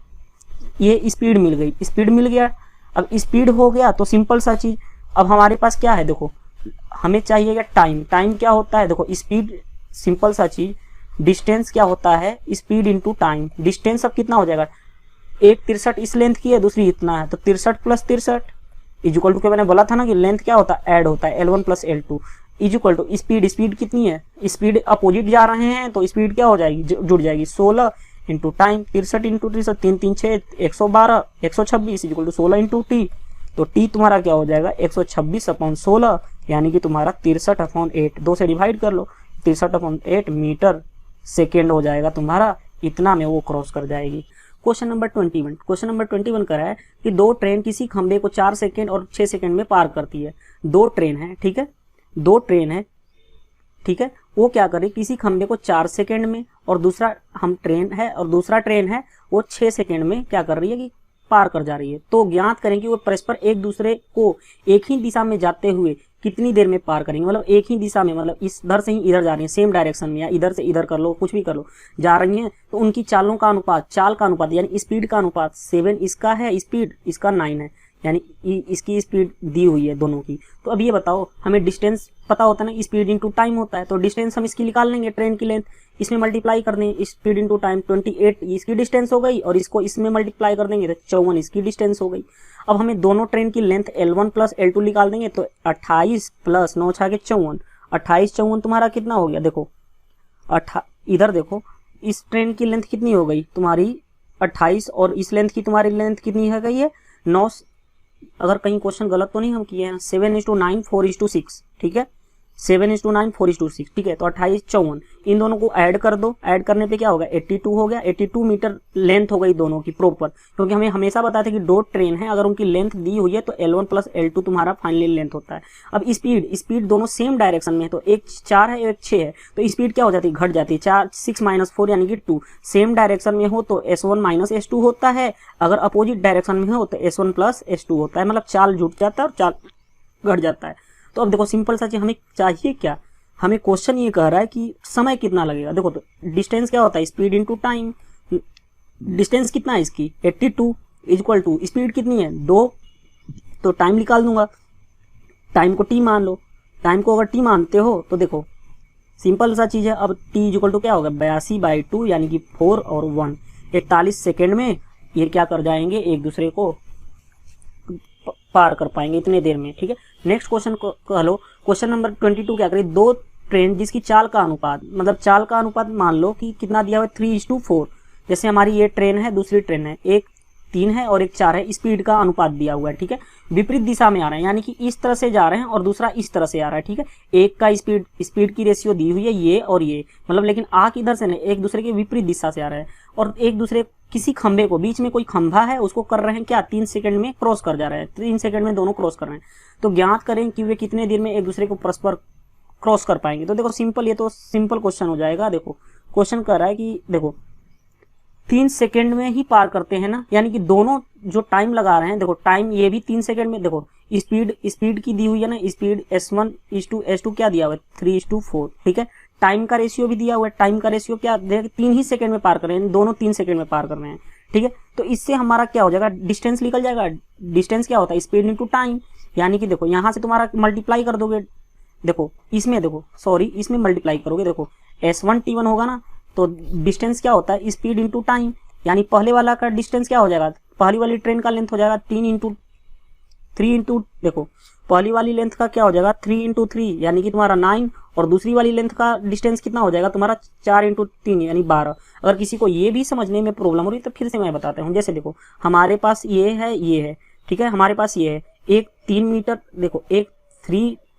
ये स्पीड मिल गई, स्पीड मिल गया। अब स्पीड हो गया तो सिंपल सा चीज, अब हमारे पास क्या है, देखो हमें चाहिए टाइम। टाइम क्या होता है, देखो स्पीड, सिंपल सा चीज, डिस्टेंस क्या होता है, स्पीड इंटू टाइम। डिस्टेंस अब कितना हो जाएगा, एक 63 इस लेंथ की है, दूसरी इतना है, तो 63 प्लस 63 इक्वल टू, मैंने बोला था ना कि लेंथ क्या होता है, ऐड होता है, L1 plus L2 equal to speed. Speed कितनी है, स्पीड अपोजिट जा रहे हैं तो स्पीड क्या हो जाएगी, जुड़ जाएगी, 16 into time, 63 into 63, 3 3 6 112, 126 equal to 16 into T, तो टी तुम्हारा क्या हो जाएगा 126/16, यानी कि तुम्हारा 63/8, 2 से डिवाइड कर लो, 63/8 मीटर सेकेंड हो जाएगा तुम्हारा, इतना में वो क्रॉस कर जाएगी। क्वेश्चन नंबर 21, क्वेश्चन नंबर 21 करा है कि दो ट्रेन किसी खंबे को 4 सेकेंड और 6 सेकेंड में पार करती है। दो ट्रेन है, ठीक है, दो ट्रेन है, ठीक है, वो क्या करे, किसी खंबे को 4 सेकेंड में और दूसरा ट्रेन है वो 6 सेकेंड में क्या कर रही है कि पार कर जा रही है। तो ज्ञात करें कि वो परस्पर एक दूसरे को एक ही दिशा में जाते हुए कितनी देर में पार करेंगे, मतलब एक ही दिशा में, मतलब इधर से ही इधर जा रही है, सेम डायरेक्शन में, या इधर से इधर कर लो, कुछ भी कर लो, जा रही हैं, तो उनकी चालों का अनुपात, चाल का अनुपात यानी स्पीड का अनुपात 7 इसका है स्पीड, इसका 9 है, यानी इसकी स्पीड दी हुई है दोनों की। तो अब ये बताओ, हमें डिस्टेंस पता होता है ना, स्पीड इंटू टाइम होता है, तो डिस्टेंस हम इसकी निकाल लेंगे, ट्रेन की लेंथ, इसमें मल्टीप्लाई कर देंगे, स्पीड इंटू टाइम, 28 इसकी डिस्टेंस हो गई, और इसको इसमें मल्टीप्लाई कर देंगे तो 54 इसकी डिस्टेंस हो गई। अब हमें दोनों ट्रेन की लेंथ L1 प्लस L2 निकाल देंगे, तो 28 प्लस 9 छाके 54, 28 54 तुम्हारा कितना हो गया, देखो इधर देखो, इस ट्रेन की लेंथ कितनी हो गई तुम्हारी 28, और इस लेंथ की तुम्हारी लेंथ कितनी है गई है 9, अगर कहीं क्वेश्चन गलत तो नहीं हम किए हैं, 7:9 4:6, ठीक है, 7:9 4:6, ठीक है, तो 28 54, इन दोनों को ऐड कर दो, ऐड करने पे क्या होगा 82 हो गया, 82 मीटर लेंथ हो गई दोनों की प्रॉपर, क्योंकि हमें हमेशा बताया था कि दो ट्रेन है, अगर उनकी लेंथ दी हुई है तो L1 प्लस L2 तुम्हारा फाइनली लेंथ होता है। अब स्पीड दोनों सेम डायरेक्शन में है, तो एक 4 है एक 6 है, तो स्पीड क्या हो जाती है, घट जाती है, 4 6 - 4 यानी कि 2, सेम डायरेक्शन में हो तो S1 माइनस S2 होता है, अगर अपोजिट डायरेक्शन में हो तो S1 प्लस S2 होता है, मतलब चाल जुट जाता है और चाल घट जाता है। तो अब देखो सिंपल सा चीज, हमें चाहिए क्या, हमें क्वेश्चन ये कह रहा है कि समय कितना लगेगा। देखो तो डिस्टेंस क्या होता है, स्पीड इंटू टाइम, डिस्टेंस कितना है इसकी 82 इक्वल टू स्पीड कितनी है 2, तो टाइम निकाल दूंगा, टाइम को t मान लो, टाइम को अगर t मानते हो तो देखो सिंपल सा चीज है, अब t इक्वल टू क्या होगा 82/2 यानी कि 4 और 1, 41 सेकेंड में ये क्या कर जाएंगे, एक दूसरे को पार कर पाएंगे इतने देर में, ठीक है। नेक्स्ट क्वेश्चन को कह लो, क्वेश्चन नंबर 22 क्या करें, दो ट्रेन जिसकी चाल का अनुपात, मतलब चाल का अनुपात मान लो कि कितना दिया हुआ है 3:4, जैसे हमारी ये ट्रेन है, दूसरी ट्रेन है, एक 3 है और एक 4 है, स्पीड का अनुपात दिया हुआ है, ठीक है, विपरीत दिशा में आ रहे हैं, यानी कि इस तरह से जा रहे हैं और दूसरा इस तरह से आ रहा है, ठीक है, एक का स्पीड की रेशियो दी हुई है ये और ये, मतलब लेकिन किधर से नहीं, एक दूसरे के विपरीत दिशा से आ रहा है, और एक दूसरे किसी खंबे को, बीच में कोई खंभा है उसको कर रहे हैं क्या 3 सेकंड में क्रॉस कर जा रहे हैं, 3 सेकंड में दोनों क्रॉस कर रहे हैं, तो ज्ञात करें कि वे कितने देर में एक दूसरे को परस्पर क्रॉस कर पाएंगे। तो देखो सिंपल, ये तो सिंपल क्वेश्चन हो जाएगा। देखो क्वेश्चन कर रहा है कि देखो 3 सेकंड में ही पार करते हैं ना, यानी कि दोनों जो टाइम लगा रहे हैं, देखो टाइम ये भी 3 सेकंड में, देखो स्पीड की दी हुई है ना, स्पीड S1:S2 क्या दिया हुआ है 3:4, ठीक है, टाइम का रेशियो भी दिया हुआ है, टाइम का रेशियो क्या 3 ही सेकंड में पार कर रहे हैं, दोनों 3 सेकंड में पार कर रहे हैं, ठीक है, तो इससे हमारा क्या हो जाएगा, डिस्टेंस निकल जाएगा। डिस्टेंस क्या होता है, स्पीड इंटू टाइम, यानी कि देखो यहाँ से तुम्हारा मल्टीप्लाई कर दोगे, देखो इसमें, देखो सॉरी इसमें मल्टीप्लाई करोगे, देखो S1T1 होगा ना, तो डिस्टेंस क्या होता है स्पीड इंटू टाइम, यानी पहले वाला का डिस्टेंस क्या हो जाएगा, पहली वाली ट्रेन का लेंथ हो जाएगा 3 देखो पहली वाली लेंथ का क्या हो जाएगा 3 यानी कि तुम्हारा 9, और दूसरी वाली लेंथ का डिस्टेंस कितना हो जाएगा तुम्हारा 4 यानी 12। अगर किसी को ये भी समझने में प्रॉब्लम हो रही है तो फिर से मैं बताता हूँ, जैसे देखो हमारे पास ये है, ठीक है, हमारे पास ये है एक 3 मीटर, देखो एक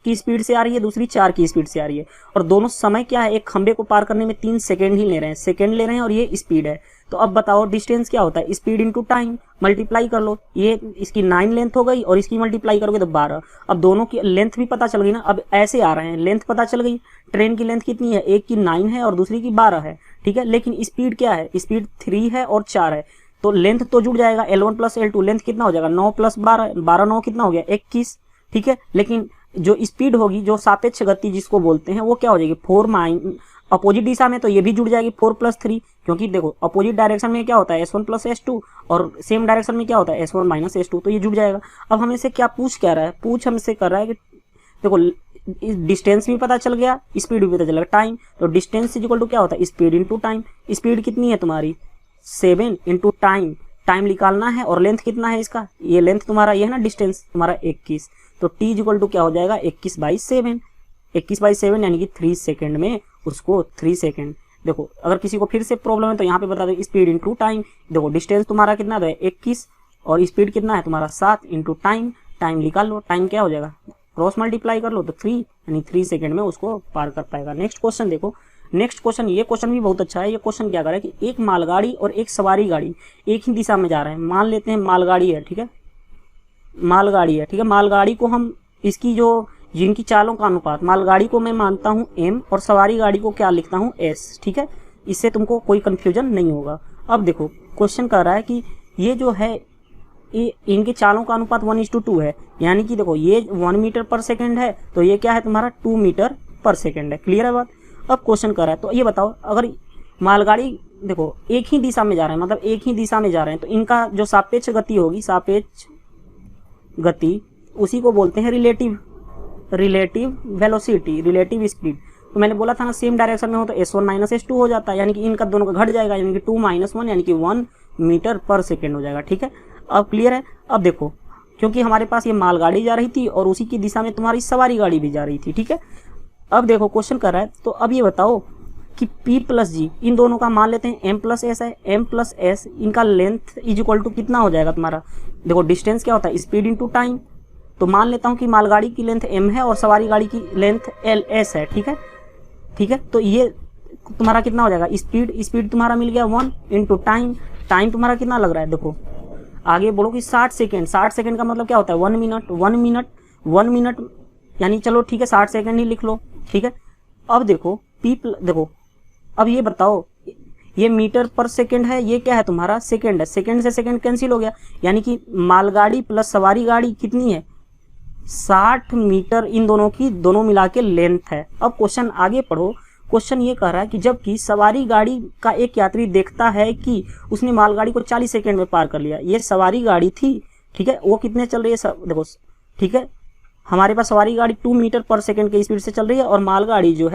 की स्पीड से आ रही है, दूसरी 4 की स्पीड से आ रही है, और दोनों समय क्या है, एक खंबे को पार करने में 3 सेकेंड ही ले रहे हैं, सेकेंड ले रहे हैं, और ये स्पीड है। तो अब बताओ डिस्टेंस क्या होता है, स्पीड इंटू टाइम, मल्टीप्लाई कर लो, ये इसकी 9 लेंथ हो गई और इसकी मल्टीप्लाई करोगे तो 12। अब दोनों की लेंथ भी पता चल गई ना, अब ऐसे आ रहे हैं, लेंथ पता चल गई, ट्रेन की लेंथ कितनी है, एक की 9 है और दूसरी की 12 है, ठीक है। लेकिन स्पीड क्या है, स्पीड 3 है और 4 है, तो लेंथ तो जुड़ जाएगा, L1 प्लस L2, लेंथ कितना हो जाएगा 9 प्लस 12, 12 9 कितना हो गया 21, ठीक है। लेकिन जो स्पीड होगी, जो सापेक्ष गति जिसको बोलते हैं, वो क्या हो जाएगी 4 अपोजिट दिशा में, तो ये भी जुड़ जाएगी 4 + 3, क्योंकि देखो अपोजिट डायरेक्शन में क्या होता है S1 + S2 और सेम डायरेक्शन में क्या होता है S1 - S2, तो ये जुड़ जाएगा। अब हमें से क्या पूछ क्या रहा है, पूछ हमसे कर रहा है कि देखो डिस्टेंस भी पता चल गया, स्पीड भी पता चल गया, टाइम, तो डिस्टेंस इक्वल टू क्या होता है स्पीड इंटू टाइम। स्पीड कितनी है तुम्हारी 7 इंटू टाइम, टाइम निकालना है, और लेंथ कितना है इसका, ये लेंथ तुम्हारा ये है ना, डिस्टेंस तुम्हारा 21, तो t इक्वल टू क्या हो जाएगा 21/7, 21/7 यानी कि 3 सेकेंड में उसको 3 सेकेंड। देखो अगर किसी को फिर से प्रॉब्लम है तो यहाँ पे बता दो स्पीड इंटू टाइम, देखो डिस्टेंस तुम्हारा कितना है 21 और स्पीड कितना है तुम्हारा 7 इंटू टाइम, टाइम निकाल लो, टाइम क्या हो जाएगा क्रॉस मल्टीप्लाई कर लो तो 3, यानी 3 सेकेंड में उसको पार कर पाएगा। नेक्स्ट क्वेश्चन देखो, नेक्स्ट क्वेश्चन, ये क्वेश्चन भी बहुत अच्छा है। ये क्वेश्चन क्या कर रहा है कि एक मालगाड़ी और एक सवारी गाड़ी एक ही दिशा में जा रहे हैं, मान लेते हैं मालगाड़ी है, ठीक है, मालगाड़ी है, ठीक है। मालगाड़ी को हम इसकी जो जिनकी चालों का अनुपात, मालगाड़ी को मैं मानता हूँ m और सवारी गाड़ी को क्या लिखता हूँ s, ठीक है, इससे तुमको कोई कंफ्यूजन नहीं होगा। अब देखो क्वेश्चन कर रहा है कि ये जो है इनके चालों का अनुपात 1:2 है, यानी कि देखो ये 1 मीटर पर सेकेंड है, तो ये क्या है तुम्हारा 2 मीटर पर सेकेंड है। क्लियर है बात। अब क्वेश्चन कर रहा है, तो ये बताओ अगर मालगाड़ी देखो एक ही दिशा में जा रहे हैं, मतलब एक ही दिशा में जा रहे हैं, तो इनका जो सापेक्ष गति होगी, सापेक्ष गति, उसी को बोलते हैं रिलेटिव वेलोसिटी, रिलेटिव स्पीड। तो मैंने बोला था ना सेम डायरेक्शन में हो तो S1 - S2 हो जाता है, यानी कि इनका दोनों का घट जाएगा, यानी कि 2 - 1 यानी कि 1 मीटर पर सेकेंड हो जाएगा, ठीक है। अब क्लियर है। अब देखो क्योंकि हमारे पास ये मालगाड़ी जा रही थी और उसी की दिशा में तुम्हारी सवारी गाड़ी भी जा रही थी, ठीक है। अब देखो क्वेश्चन कर रहा है, तो अब ये बताओ कि P + G इन दोनों का मान लेते हैं M + S है, M + S इनका लेंथ इक्वल टू कितना हो जाएगा तुम्हारा, देखो डिस्टेंस क्या होता है स्पीड इंटू टाइम, तो मान लेता हूँ कि मालगाड़ी की लेंथ m है और सवारी गाड़ी की लेंथ LS है, ठीक है, ठीक है। तो ये तुम्हारा कितना हो जाएगा स्पीड तुम्हारा मिल गया 1 इंटू टाइम, टाइम तुम्हारा कितना लग रहा है, देखो आगे बोलो कि 60 सेकेंड, 60 सेकेंड का मतलब क्या होता है 1 मिनट, 1 मिनट यानी चलो ठीक है 60 सेकेंड ही लिख लो, ठीक है। अब देखो देखो अब ये बताओ ये मीटर पर सेकेंड है, ये क्या है तुम्हारा सेकेंड है, सेकेंड से सेकेंड कैंसिल हो गया, यानी कि मालगाड़ी प्लस सवारी गाड़ी कितनी है 60 मीटर, इन दोनों की दोनों मिला के लेंथ है। अब क्वेश्चन आगे पढ़ो, क्वेश्चन ये कह रहा है कि जबकि सवारी गाड़ी का एक यात्री देखता है कि उसने मालगाड़ी को 40 सेकेंड में पार कर लिया, ये सवारी गाड़ी थी, ठीक है, वो कितने चल रही है देखो, ठीक है, हमारे पास सवारी गाड़ी 2 मीटर पर सेकंड की स्पीड से चल रही है और मालगाड़ी जो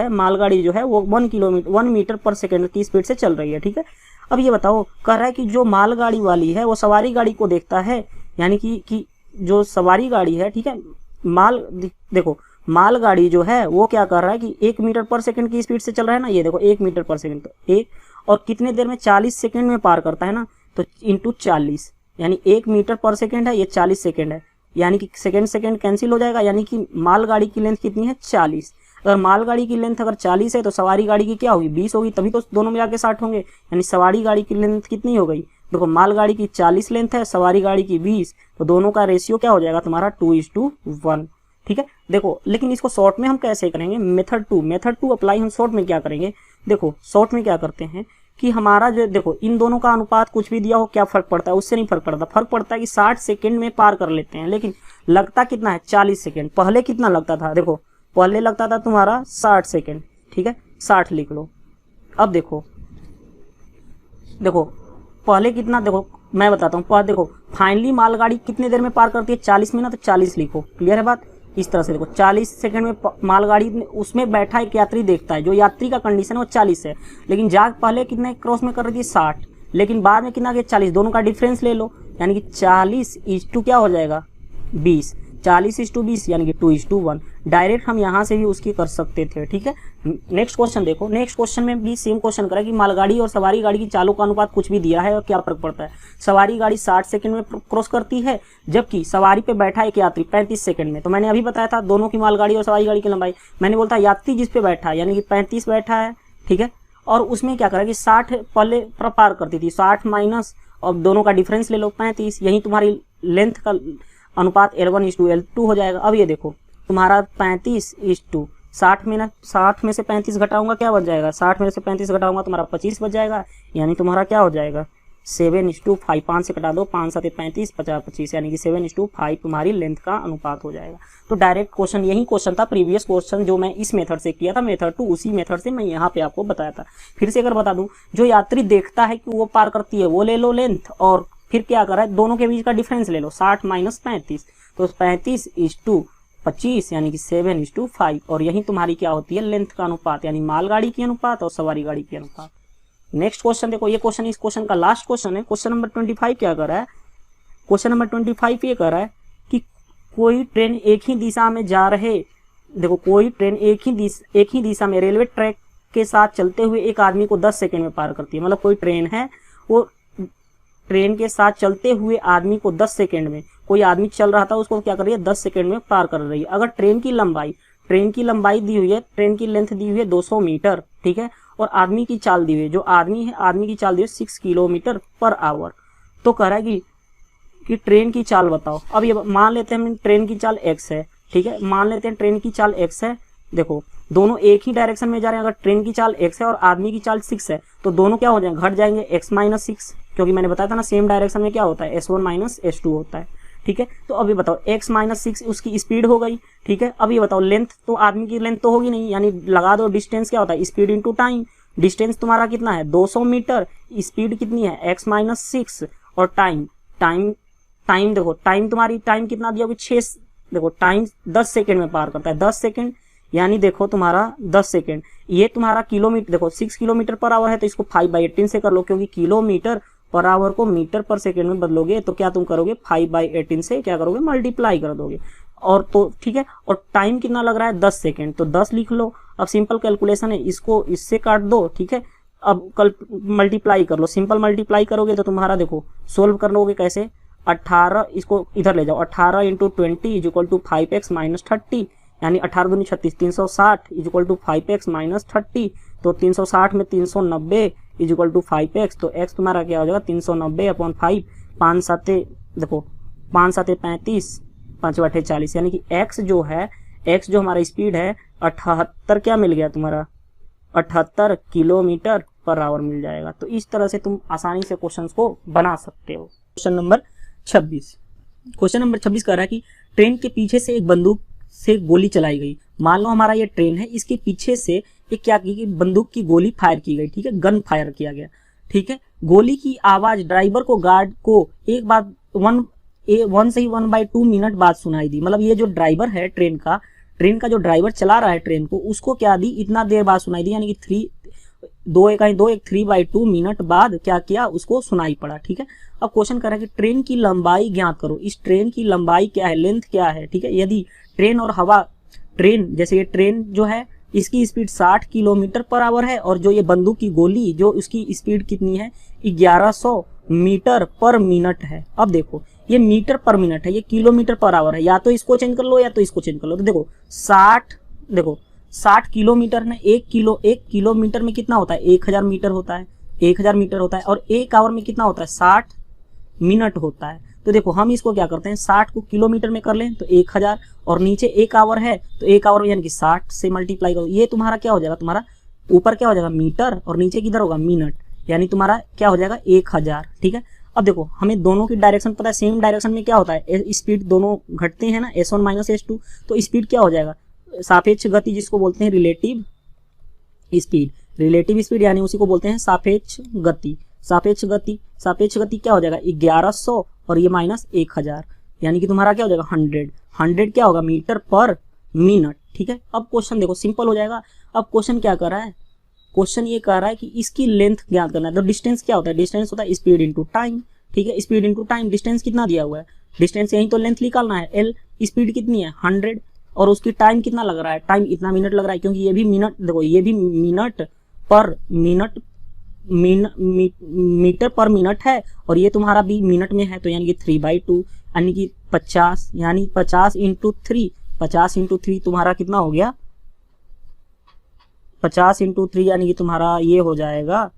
है वो 1 मीटर पर सेकंड की स्पीड से चल रही है, ठीक है। अब ये बताओ कह रहा है कि जो मालगाड़ी वाली है वो सवारी गाड़ी को देखता है, यानी कि जो सवारी गाड़ी है, ठीक है, देखो मालगाड़ी जो है वो क्या कर रहा है कि 1 मीटर पर सेकंड की स्पीड से चल रहा है ना, ये देखो 1 मीटर पर सेकंड, तो 1 और कितने देर में 40 सेकंड में पार करता है ना, तो इंटू 40 यानी 1 मीटर पर सेकंड है, ये 40 सेकंड है, यानी कि सेकंड कैंसिल हो जाएगा, यानी कि मालगाड़ी की लेंथ कितनी है 40। अगर मालगाड़ी की लेंथ अगर 40 है तो सवारी गाड़ी की क्या होगी 20 होगी, तभी तो दोनों मिला के 60 होंगे, यानी सवारी गाड़ी की लेंथ कितनी हो गई, देखो मालगाड़ी की 40 लेंथ है, सवारी गाड़ी की 20, तो दोनों का रेशियो क्या हो जाएगा तुम्हारा 2:1, ठीक है। देखो लेकिन इसको शॉर्ट में हम कैसे करेंगे, मेथड टू अप्लाई हम शॉर्ट में क्या करेंगे, देखो शॉर्ट में क्या करते हैं कि हमारा जो देखो इन दोनों का अनुपात कुछ भी दिया हो क्या फर्क पड़ता है, उससे नहीं फर्क पड़ता, फर्क पड़ता है कि 60 सेकंड में पार कर लेते हैं, लेकिन लगता कितना है 40 सेकंड, पहले कितना लगता था, देखो पहले लगता था तुम्हारा 60 सेकंड, ठीक है 60 लिख लो। अब देखो पहले कितना, देखो मैं बताता हूँ, देखो फाइनली मालगाड़ी कितने देर में पार करती है 40 मिनट, तो 40 लिखो, क्लियर है बात। इस तरह से देखो 40 सेकंड में मालगाड़ी उसमें बैठा एक यात्री देखता है, जो यात्री का कंडीशन है वो 40 है, लेकिन जाग पहले कितने क्रॉस में कर रही थी 60, लेकिन बाद में कितना गया 40, दोनों का डिफरेंस ले लो, यानी कि 40 = क्या हो जाएगा 20, 40:20 यानी कि 2:1। डायरेक्ट हम यहाँ से भी उसकी कर सकते थे, ठीक है। नेक्स्ट क्वेश्चन देखो, नेक्स्ट क्वेश्चन में भी सेम क्वेश्चन करा कि मालगाड़ी और सवारी गाड़ी की चालों का अनुपात कुछ भी दिया है और क्या फर्क पड़ता है। सवारी गाड़ी 60 सेकंड में क्रॉस करती है, जबकि सवारी पे बैठा एक यात्री 35 सेकंड में। तो मैंने अभी बताया था दोनों की मालगाड़ी और सवारी गाड़ी की लंबाई, मैंने बोलता यात्री जिस पे बैठा है यानी कि 35 बैठा है, ठीक है, और उसमें क्या करा कि 60 पहले पार करती थी, 60 माइनस और दोनों का डिफरेंस ले लो 35, यही तुम्हारी लेंथ का अनुपात L1:L2 हो जाएगा। अब ये देखो तुम्हारा 35:60 में से 35 घटाऊंगा क्या बच जाएगा, 60 में से 35 घटाऊंगा तुम्हारा 25 बच जाएगा, यानी तुम्हारा क्या हो जाएगा 7:5। 5 से कटा दो, 5 7 35, 50 25, यानी कि 7:5 तुम्हारी लेंथ का अनुपात हो जाएगा। तो डायरेक्ट क्वेश्चन यही क्वेश्चन था, प्रीवियस क्वेश्चन जो मैं इस मेथड से किया था, मेथड 2, उसी मेथड से मैं यहाँ पे आपको बताया था। फिर से अगर बता दूं, जो यात्री देखता है कि वो पार करती है वो ले लो लेंथ, और फिर क्या कर रहा है दोनों के बीच का डिफरेंस ले लो 60 माइनस 35, तो 35:25 यानी कि 7:5, और यही तुम्हारी क्या होती है लेंथ का अनुपात, यानी मालगाड़ी की अनुपात और सवारी गाड़ी की अनुपात। नेक्स्ट क्वेश्चन देखो, ये क्वेश्चन इस क्वेश्चन का लास्ट क्वेश्चन है। क्वेश्चन नंबर 25 क्या कर रहा है, क्वेश्चन नंबर 25 ये कर रहा है कि कोई ट्रेन एक ही दिशा में जा रहे, देखो कोई ट्रेन एक ही दिशा में रेलवे ट्रैक के साथ चलते हुए एक आदमी को 10 सेकंड में पार करती है। मतलब कोई ट्रेन है, वो ट्रेन के साथ चलते हुए आदमी को 10 सेकंड में, कोई आदमी चल रहा था उसको क्या कर रही है 10 सेकंड में पार कर रही है। अगर ट्रेन की लंबाई दी हुई है, ट्रेन की लेंथ दी हुई है 200 मीटर, ठीक है, और आदमी की चाल दी हुई है, जो आदमी है आदमी की चाल दी है 6 किलोमीटर पर आवर। तो कह रहा है कि ट्रेन की चाल बताओ। अब ये मान लेते हैं ट्रेन की चाल x है, ठीक है, मान लेते हैं ट्रेन की चाल x है। देखो दोनों एक ही डायरेक्शन में जा रहे हैं, अगर ट्रेन की चाल x है और आदमी की चाल 6 है तो दोनों क्या हो जाएंगे, घट जाएंगे x माइनस 6, क्योंकि मैंने बताया था ना सेम डायरेक्शन में क्या होता है S1 माइनस S2 होता है, ठीक है। तो अभी बताओ x माइनस 6 उसकी स्पीड हो गई, ठीक है। अब ये बताओ लेंथ, तो आदमी की लेंथ तो होगी नहीं, यानी लगा दो डिस्टेंस क्या होता है स्पीड इंटू टाइम। डिस्टेंस तुम्हारा कितना है 200 मीटर, स्पीड कितनी है x माइनस 6, और टाइम देखो टाइम तुम्हारी टाइम कितना दिया 6, देखो टाइम 10 सेकंड में पार करता है, 10 सेकंड, यानी देखो तुम्हारा 10 सेकंड। ये तुम्हारा किलोमीटर, देखो 6 किलोमीटर पर आवर है तो इसको 5/18 से कर लो, क्योंकि किलोमीटर पर आवर को मीटर पर सेकंड में बदलोगे तो क्या तुम करोगे 5/18 से क्या करोगे मल्टीप्लाई कर दोगे, और तो ठीक है। और टाइम कितना लग रहा है 10 सेकंड, तो 10 लिख लो। अब सिंपल कैलकुलेशन है, इसको इससे काट दो, ठीक है। अब कल मल्टीप्लाई कर लो, सिंपल मल्टीप्लाई करोगे तो तुम्हारा देखो सोल्व कर लोगे कैसे, 18, इसको इधर ले जाओ, 18 × 20 इक्वल टू 5x माइनस 30, यानी 18 दूनी 36, 360 इक्वल टू 5x माइनस 30। तो 360 में 390 इक्वल टू 5x, तो x तुम्हारा क्या हो जाएगा 390/5, 5 7 देखो 5 7 35, 5 8 40, यानी कि x जो है, x जो हमारा स्पीड है 78 क्या मिल गया तुम्हारा 78 किलोमीटर पर आवर मिल जाएगा। तो इस तरह से तुम आसानी से क्वेश्चंस को बना सकते हो। क्वेश्चन नंबर 26, क्वेश्चन नंबर 26 कह रहा है कि ट्रेन के पीछे से एक बंदूक से गोली चलाई गई। मान लो हमारा ये ट्रेन है, इसके पीछे से एक क्या की बंदूक की गोली फायर की गई, ठीक है, गन फायर किया गया, ठीक है। गोली की आवाज ड्राइवर को गार्ड को एक बार 1 से ही 1/2 मिनट बाद सुनाई दी। मतलब ये जो ड्राइवर है ट्रेन का जो ड्राइवर चला रहा है ट्रेन को, उसको क्या दी इतना देर बाद सुनाई दी, यानी कि 3/2 मिनट बाद क्या किया उसको सुनाई पड़ा, ठीक है। अब क्वेश्चन कर रहा है कि ट्रेन की लंबाई ज्ञात करो। इस ट्रेन की लंबाई क्या है, लेंथ क्या है, ठीक है। यदि ट्रेन और हवा, ट्रेन जैसे ये ट्रेन जो है इसकी स्पीड 60 किलोमीटर पर आवर है, और जो ये बंदूक की गोली जो उसकी स्पीड कितनी है 1100 मीटर पर मिनट है। अब देखो ये मीटर पर मिनट है, ये किलोमीटर पर आवर है, या तो इसको चेंज कर लो या तो इसको चेंज कर लो। तो देखो 60 किलोमीटर ना, एक किलोमीटर में कितना होता है 1000 मीटर होता है, 1000 मीटर होता है, और एक आवर में कितना होता है 60 मिनट होता है। तो देखो हम इसको क्या करते हैं 60 को किलोमीटर में कर लें तो 1000, और नीचे एक आवर है तो एक आवर यानी कि 60 से मल्टीप्लाई करो, ये तुम्हारा क्या हो जाएगा, तुम्हारा ऊपर क्या हो जाएगा मीटर और नीचे किधर होगा मिनट, यानी तुम्हारा क्या हो जाएगा 1000, ठीक है। अब देखो हमें दोनों की डायरेक्शन पता है, सेम डायरेक्शन में क्या होता है स्पीड दोनों घटते हैं ना, S1 माइनस S2, तो स्पीड क्या हो जाएगा सापेक्ष गति, जिसको बोलते हैं रिलेटिव स्पीड, यानी उसी को बोलते हैं सापेक्ष गति क्या हो जाएगा 1100 और ये माइनस 1000, यानी कि तुम्हारा क्या हो जाएगा 100 क्या होगा मीटर पर मिनट, ठीक है। अब क्वेश्चन देखो सिंपल हो जाएगा। अब क्वेश्चन क्या कर रहा है, क्वेश्चन ये कह रहा है कि इसकी लेंथ ज्ञात करना है। तो डिस्टेंस क्या होता है, डिस्टेंस होता है स्पीड इंटू टाइम, ठीक है, स्पीड इंटू टाइम। डिस्टेंस कितना दिया हुआ है डिस्टेंस यही तो लेंथ निकालना है। एल स्पीड कितनी है 100 और उसकी टाइम कितना लग रहा है, टाइम इतना मिनट लग रहा है, क्योंकि ये भी मिनट, देखो ये भी मिनट पर मिनट मीटर पर मिनट है और ये तुम्हारा भी मिनट में है, तो यानी कि 3/2 यानी कि 50, यानी 50 इंटू 3, 50 इंटू 3 तुम्हारा कितना हो गया, 50 इंटू 3 यानी कि तुम्हारा ये हो जाएगा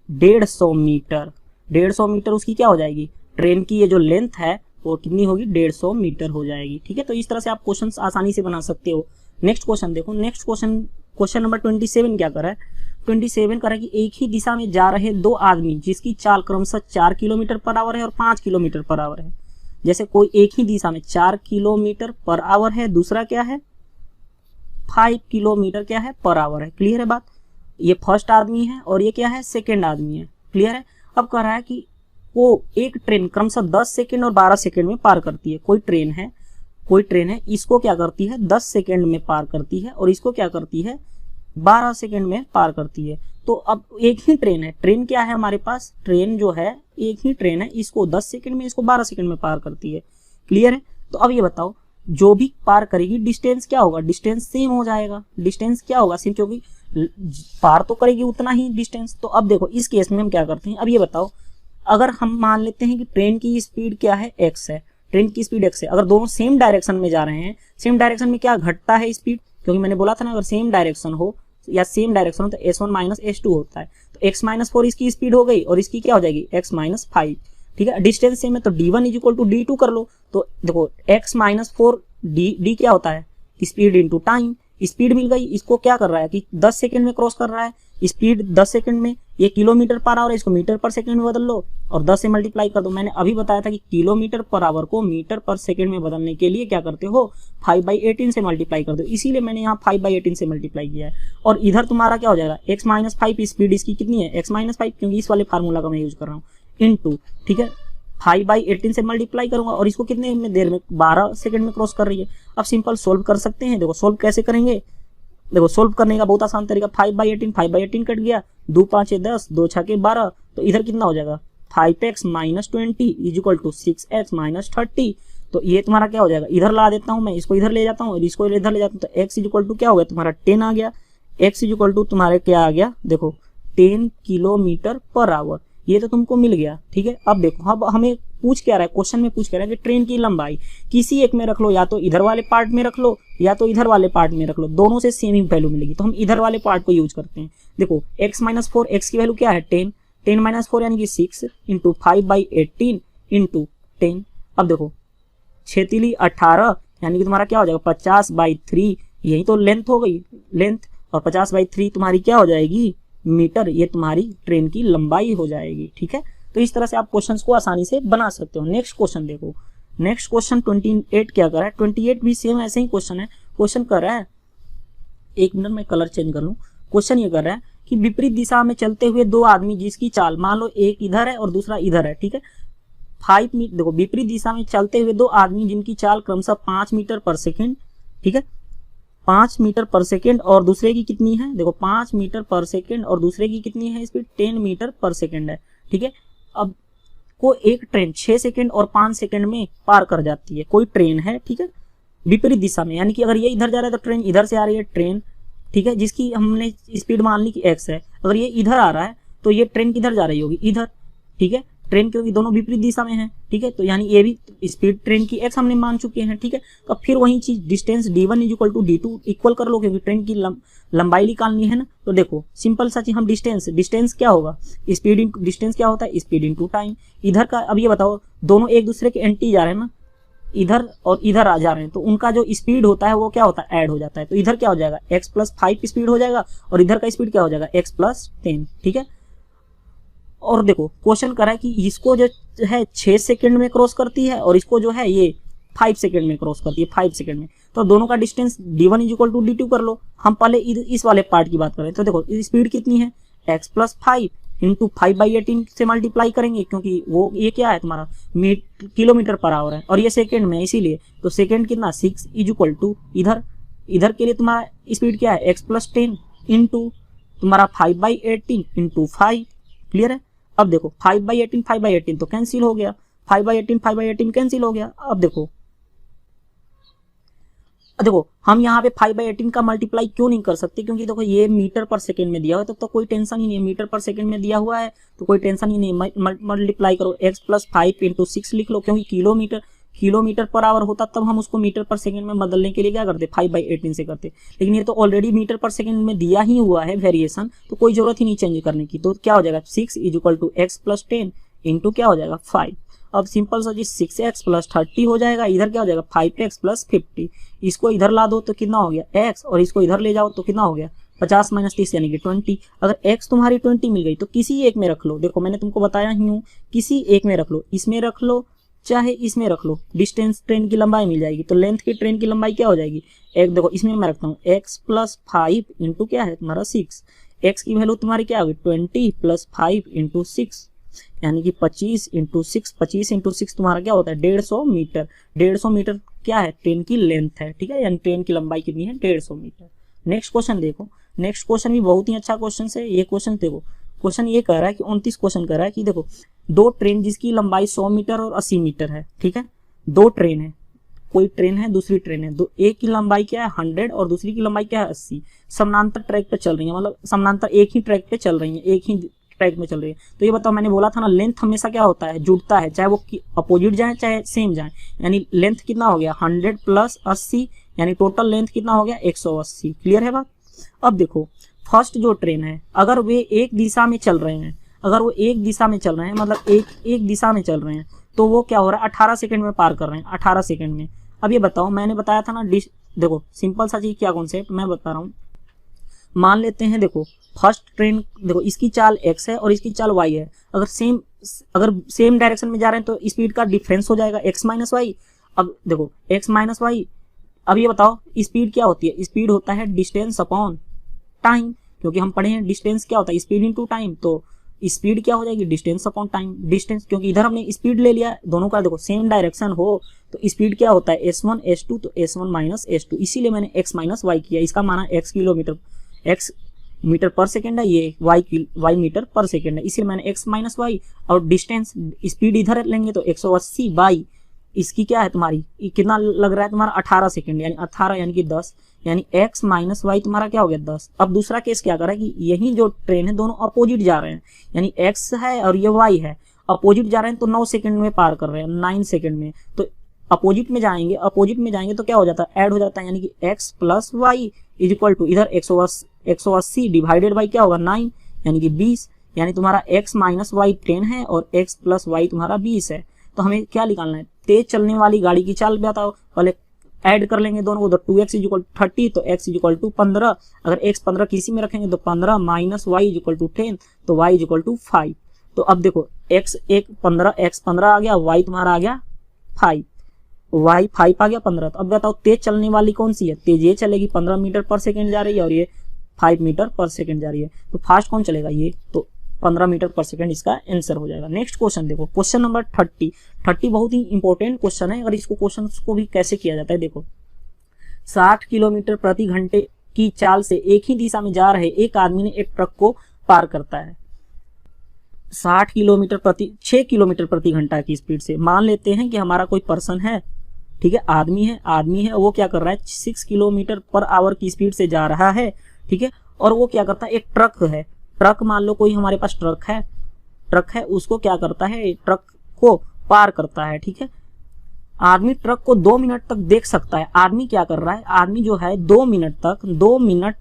150 मीटर। 150 मीटर उसकी क्या हो जाएगी, ट्रेन की ये जो लेंथ है वो कितनी होगी, 150 मीटर हो जाएगी। ठीक है, तो इस तरह से आप क्वेश्चन आसानी से बना सकते हो। नेक्स्ट क्वेश्चन देखो, नेक्स्ट क्वेश्चन नंबर 27 क्या कर रहा है, 27 कर रहा है कि एक ही दिशा में जा रहे दो आदमी जिसकी चाल क्रमशः 4 किलोमीटर पर आवर है और 5 किलोमीटर पर आवर है। जैसे कोई एक ही दिशा में 4 किलोमीटर पर आवर है, दूसरा क्या है 5 किलोमीटर क्या है पर आवर है। क्लियर है बात, ये फर्स्ट आदमी है और ये क्या है सेकेंड आदमी है। क्लियर है। अब कह रहा है कि वो एक ट्रेन क्रमशः 10 सेकेंड और 12 सेकेंड में पार करती है। कोई ट्रेन है इसको क्या करती है 10 सेकेंड में पार करती है और इसको क्या करती है 12 सेकेंड में पार करती है। तो अब एक ही ट्रेन है, ट्रेन क्या है हमारे पास, ट्रेन जो है एक ही ट्रेन है, इसको 10 सेकेंड में इसको 12 सेकेंड में पार करती है। क्लियर है। तो अब ये बताओ जो भी पार करेगी डिस्टेंस क्या होगा, डिस्टेंस सेम हो जाएगा। डिस्टेंस क्या होगा सेम, क्योंकि पार तो करेगी उतना ही डिस्टेंस। तो अब देखो इस केस में हम क्या करते हैं, अब ये बताओ अगर हम मान लेते हैं कि ट्रेन की स्पीड क्या है x है, ट्रेन की स्पीड x है, अगर दोनों सेम डायरेक्शन में जा रहे हैं, सेम डायरेक्शन में क्या घटता है स्पीड, क्योंकि मैंने बोला था ना अगर सेम डायरेक्शन हो या सेम डायरेक्शन हो तो s1 माइनस s2 होता है। तो x माइनस 4 इसकी स्पीड हो गई और इसकी क्या हो जाएगी x माइनस 5। ठीक है, डिस्टेंस सेम है तो d1 is equal to d2 कर लो। तो देखो x माइनस 4 d क्या होता है स्पीड इंटू टाइम, स्पीड मिल गई। इसको क्या कर रहा है कि 10 सेकंड में क्रॉस कर रहा है, स्पीड 10 सेकंड में, ये किलोमीटर पर आवर है इसको मीटर पर सेकंड में बदल लो और 10 से मल्टीप्लाई कर दो। मैंने अभी बताया था कि किलोमीटर पर आवर को मीटर पर सेकंड में बदलने के लिए क्या करते हो 5/18 से मल्टीप्लाई कर दो, इसीलिए मैंने यहाँ 5/18 से मल्टीप्लाई किया है। और इधर तुम्हारा क्या हो जाएगा x माइनस 5, स्पीड इसकी कितनी है x माइनस 5, क्योंकि इस वाले फार्मूला का मैं यूज कर रहा हूँ, इंटू ठीक है 5/18 से मल्टीप्लाई करूंगा और इसको कितने में देर में 12 सेकंड में क्रॉस कर रही है। अब सिंपल सोल्व कर सकते हैं। देखो सोल्व कैसे करेंगे, देखो सोल्व करने का बहुत आसान तरीका, 5/18 कट गया, 2 5 10, 2 6 12, तो इधर कितना हो जाएगा 5x minus 20 is equal to 6x minus 30। तो ये तुम्हारा क्या हो जाएगा, इधर ला देता हूँ मैं, इसको इधर ले जाता हूँ और इसको इधर ले जाता हूँ, तो x इज इक्वल टू क्या हो गया तुम्हारा 10 आ गया। x इज इक्वल टू तुम्हारे क्या आ गया, देखो 10 किलोमीटर पर आवर, ये तो तुमको मिल गया। ठीक है, अब देखो अब हमें पूछ क्या रहा है, क्वेश्चन में पूछ क्या रहा है कि ट्रेन की लंबाई किसी एक में रख लो, या तो इधर वाले पार्ट में रख लो या तो इधर वाले पार्ट में रख लो, दोनों से सेम ही वैल्यू मिलेगी। तो हम इधर वाले पार्ट को यूज करते हैं। देखो x माइनस 4, x की वैल्यू क्या है 10, 10 माइनस 4 यानी कि 6 इंटू 5/18 इंटू 10। अब देखो 6 18 यानी कि तुम्हारा क्या हो जाएगा 50/3, यही तो लेंथ हो गई लेंथ, और 50/3 तुम्हारी क्या हो जाएगी मीटर, ये तुम्हारी ट्रेन की लंबाई हो जाएगी। ठीक है, तो इस तरह से आप क्वेश्चंस को आसानी से बना सकते हो। नेक्स्ट क्वेश्चन देखो, नेक्स्ट क्वेश्चन 28 क्या कर रहा है, 28 भी सेम ऐसे ही क्वेश्चन है। क्वेश्चन कर रहा है, एक मिनट में कलर चेंज कर लूं। क्वेश्चन ये कर रहा है कि विपरीत दिशा में चलते हुए दो आदमी जिसकी चाल मान लो एक इधर है और दूसरा इधर है। ठीक है, 5 मीटर, देखो विपरीत दिशा में चलते हुए दो आदमी जिनकी चाल क्रमशः 5 मीटर पर सेकेंड, ठीक है 5 मीटर पर सेकेंड और दूसरे की कितनी है, देखो 5 मीटर पर सेकेंड और दूसरे की कितनी है स्पीड 10 मीटर पर सेकेंड है। ठीक है, अब को एक ट्रेन 6 सेकेंड और 5 सेकेंड में पार कर जाती है। कोई ट्रेन है ठीक है विपरीत दिशा में, यानी कि अगर ये इधर जा रहा है तो ट्रेन इधर से आ रही है ट्रेन, ठीक है जिसकी हमने स्पीड मान ली कि x है। अगर ये इधर आ रहा है तो ये ट्रेन किधर जा रही होगी इधर। ठीक है, ट्रेन क्योंकि दोनों विपरीत दिशा में है। ठीक है, तो यानी ये भी स्पीड ट्रेन की x हमने मान चुके हैं। ठीक है, तो फिर वही चीज distance d1 is equal to d2 equal कर लो, क्योंकि ट्रेन की लंबाई निकालनी है ना। तो देखो सिंपल सा चीज हम डिस्टेंस क्या होगा स्पीड इंटू डिस्टेंस क्या होता है स्पीड इंटू टाइम। इधर का अब ये बताओ दोनों एक दूसरे के एंटी जा रहे हैं ना, इधर और इधर आ जा रहे हैं, तो उनका जो स्पीड होता है वो क्या होता है ऐड हो जाता है। तो इधर क्या हो जाएगा x प्लस 5 स्पीड हो जाएगा और इधर का स्पीड क्या हो जाएगा x प्लस 10। ठीक है, और देखो क्वेश्चन कर रहा है कि इसको जो है 6 सेकंड में क्रॉस करती है और इसको जो है ये 5 सेकंड में क्रॉस करती है 5 सेकंड में। तो दोनों का distance d1 is equal to d2 कर लो। हम पहले इस वाले पार्ट की बात करें तो देखो स्पीड कितनी है x प्लस 5 इंटू 5/18 से मल्टीप्लाई करेंगे, क्योंकि वो ये क्या है तुम्हारा किलोमीटर पर आवर है और ये सेकंड में, इसीलिए तो सेकंड कितना 6 इज इक्वल टू इधर के लिए तुम्हारा स्पीड क्या है x प्लस 10 इंटू तुम्हारा 5/18 इंटू 5। क्लियर है। अब देखो 5/18 तो कैंसिल हो गया, 5/18 5/18 कैंसिल हो गया। अब देखो हम यहाँ पे 5/18 का मल्टीप्लाई क्यों नहीं कर सकते, क्योंकि देखो ये मीटर पर सेकंड में दिया हुआ है, तो कोई टेंशन ही नहीं है, मीटर पर सेकंड में दिया हुआ है तो कोई टेंशन ही नहीं। मल्टीप्लाई करो x + 5 × 6 लिख लो, क्योंकि किलोमीटर पर आवर होता तब हम उसको मीटर पर सेकंड में बदलने के लिए क्या करते 5/18 से करते, लेकिन ये तो ऑलरेडी मीटर पर सेकंड में दिया ही हुआ है वेरिएशन, तो कोई जरूरत ही नहीं चेंज करने की। तो क्या हो जाएगा 6 = x + 10 इंटू क्या हो जाएगा 5। अब सिंपल सा जी 6x + 30 हो जाएगा, इधर क्या हो जाएगा 5x + 50, इसको इधर ला दो तो कितना हो गया x, और इसको इधर ले जाओ तो कितना हो गया 50 - 30 यानी कि 20। अगर x तुम्हारी 20 मिल गई तो किसी एक में रख लो, देखो मैंने तुमको बताया ही हूँ, किसी एक में रख लो, इसमें रख लो चाहे इसमें रख लो, डिस्टेंस ट्रेन की लंबाई मिल जाएगी। तो लेंथ की ट्रेन की लंबाई क्या हो जाएगी, एक देखो इसमें मैं रखता हूँ x + 5 इंटू क्या है तुम्हारा 6, x की वैल्यू तुम्हारी क्या होगी 20 + 5 इंटू 6 यानी कि 25 × 6, 25 × 6 तुम्हारा क्या होता है 150 मीटर। 150 मीटर क्या है ट्रेन की लेंथ है, ठीक है, यानी ट्रेन की लंबाई कितनी है 150 मीटर। नेक्स्ट क्वेश्चन देखो, नेक्स्ट क्वेश्चन भी बहुत ही अच्छा क्वेश्चन है। ये क्वेश्चन देखो, क्वेश्चन ये कह रहा है कि 29 क्वेश्चन कह रहा है कि देखो दो ट्रेन जिसकी लंबाई 100 मीटर और 80 मीटर है, ठीक है, दो ट्रेन है, कोई ट्रेन है दूसरी ट्रेन है, दो एक की लंबाई क्या है 100 और दूसरी की लंबाई क्या है 80, समानांतर ट्रैक पे चल रही है, मतलब समानांतर एक ही ट्रैक पे चल रही है, एक ही ट्रैक में चल रही है। तो ये बताओ, मैंने बोला था ना लेंथ हमेशा क्या होता है जुड़ता है, चाहे वो अपोजिट जाए चाहे सेम जाए, यानी लेंथ कितना हो गया 100 + 80 यानी टोटल लेंथ कितना हो गया 180। क्लियर है बात। अब देखो फर्स्ट जो ट्रेन है अगर वे एक दिशा में चल रहे हैं, अगर वो एक दिशा में चल रहे हैं मतलब एक दिशा में चल रहे हैं, तो वो क्या हो रहा है 18 सेकंड में पार कर रहे हैं, 18 सेकंड में। अब ये बताओ, मैंने बताया था ना देखो सिंपल सा चीज क्या कॉन्सेप्ट मैं बता रहा हूँ। मान लेते हैं देखो फर्स्ट ट्रेन देखो इसकी चाल x है और इसकी चाल y है, अगर सेम डायरेक्शन में जा रहे हैं तो स्पीड का डिफरेंस हो जाएगा x - y। अब देखो x - y, अब ये बताओ स्पीड क्या होती है, स्पीड होता है डिस्टेंस अपॉन टाइम, क्योंकि हम पढ़े हैं डिस्टेंस क्या होता है स्पीड इनटू टाइम, तो स्पीड क्या हो जाएगी डिस्टेंस अपॉन टाइम। डिस्टेंस क्योंकि इधर हमने स्पीड ले लिया, दोनों का देखो सेम डायरेक्शन हो तो स्पीड क्या होता है s1 s2, तो s1 - s2, इसीलिए मैंने x - y किया, इसका माना x किलोमीटर x मीटर पर सेकेंड है, ये y मीटर पर सेकेंड है, इसलिए मैंने x - y, और डिस्टेंस स्पीड इधर लेंगे तो 180 बाई इसकी क्या है तुम्हारी कितना लग रहा है तुम्हारा 18 सेकेंड, यानी 18 यानी कि 10, यानी x - y तुम्हारा क्या हो गया 10। अब दूसरा केस क्या कर रहा है कि यही जो ट्रेन है दोनों अपोजिट जा रहे हैं, यानी x है और ये y है, अपोजिट जा रहे हैं तो 9 सेकंड में पार कर रहे हैं, 9 सेकंड में। तो अपोजिट में जाएंगे तो क्या हो जाता है ऐड हो जाता है, यानी कि x + y = इधर 180 डिवाइडेड बाई क्या होगा 9 यानी कि 20, यानी तुम्हारा x - y 10 है और x + y तुम्हारा 20 है। तो हमें क्या निकालना है, तेज चलने वाली गाड़ी की चाल बताओ, पहले ऐड कर लेंगे दोनों को, तो 2x = 30 तो x = 15, अगर x 15 किसी में रखेंगे तो 15 - y = 10 तो y = 5। तो अब देखो x 15 आ गया, y तुम्हारा आ गया 5, y 5 आ गया 15। तो अब बताओ तेज चलने वाली कौन सी है, तेज ये चलेगी 15 मीटर पर सेकेंड जा रही है और ये 5 मीटर पर सेकेंड जा रही है, तो फास्ट कौन चलेगा ये, तो 15 मीटर पर सेकेंड इसका आंसर हो जाएगा। नेक्स्ट क्वेश्चन देखो, क्वेश्चन नंबर 30 बहुत ही इंपॉर्टेंट क्वेश्चन है। अगर इसको क्वेश्चन को भी कैसे किया जाता है देखो, 60 किलोमीटर प्रति घंटे की चाल से एक ही दिशा में जा रहे एक आदमी ने एक ट्रक को पार करता है 6 किलोमीटर प्रति घंटा की स्पीड से। मान लेते हैं कि हमारा कोई पर्सन है, ठीक है, आदमी है, वो क्या कर रहा है 6 किलोमीटर पर आवर की स्पीड से जा रहा है, ठीक है, और वो क्या करता है एक ट्रक है, ट्रक मान लो कोई हमारे पास ट्रक है, उसको क्या करता है ट्रक को पार करता है, ठीक है। आदमी ट्रक को 2 मिनट तक देख सकता है। आदमी क्या कर रहा है, आदमी जो है 2 मिनट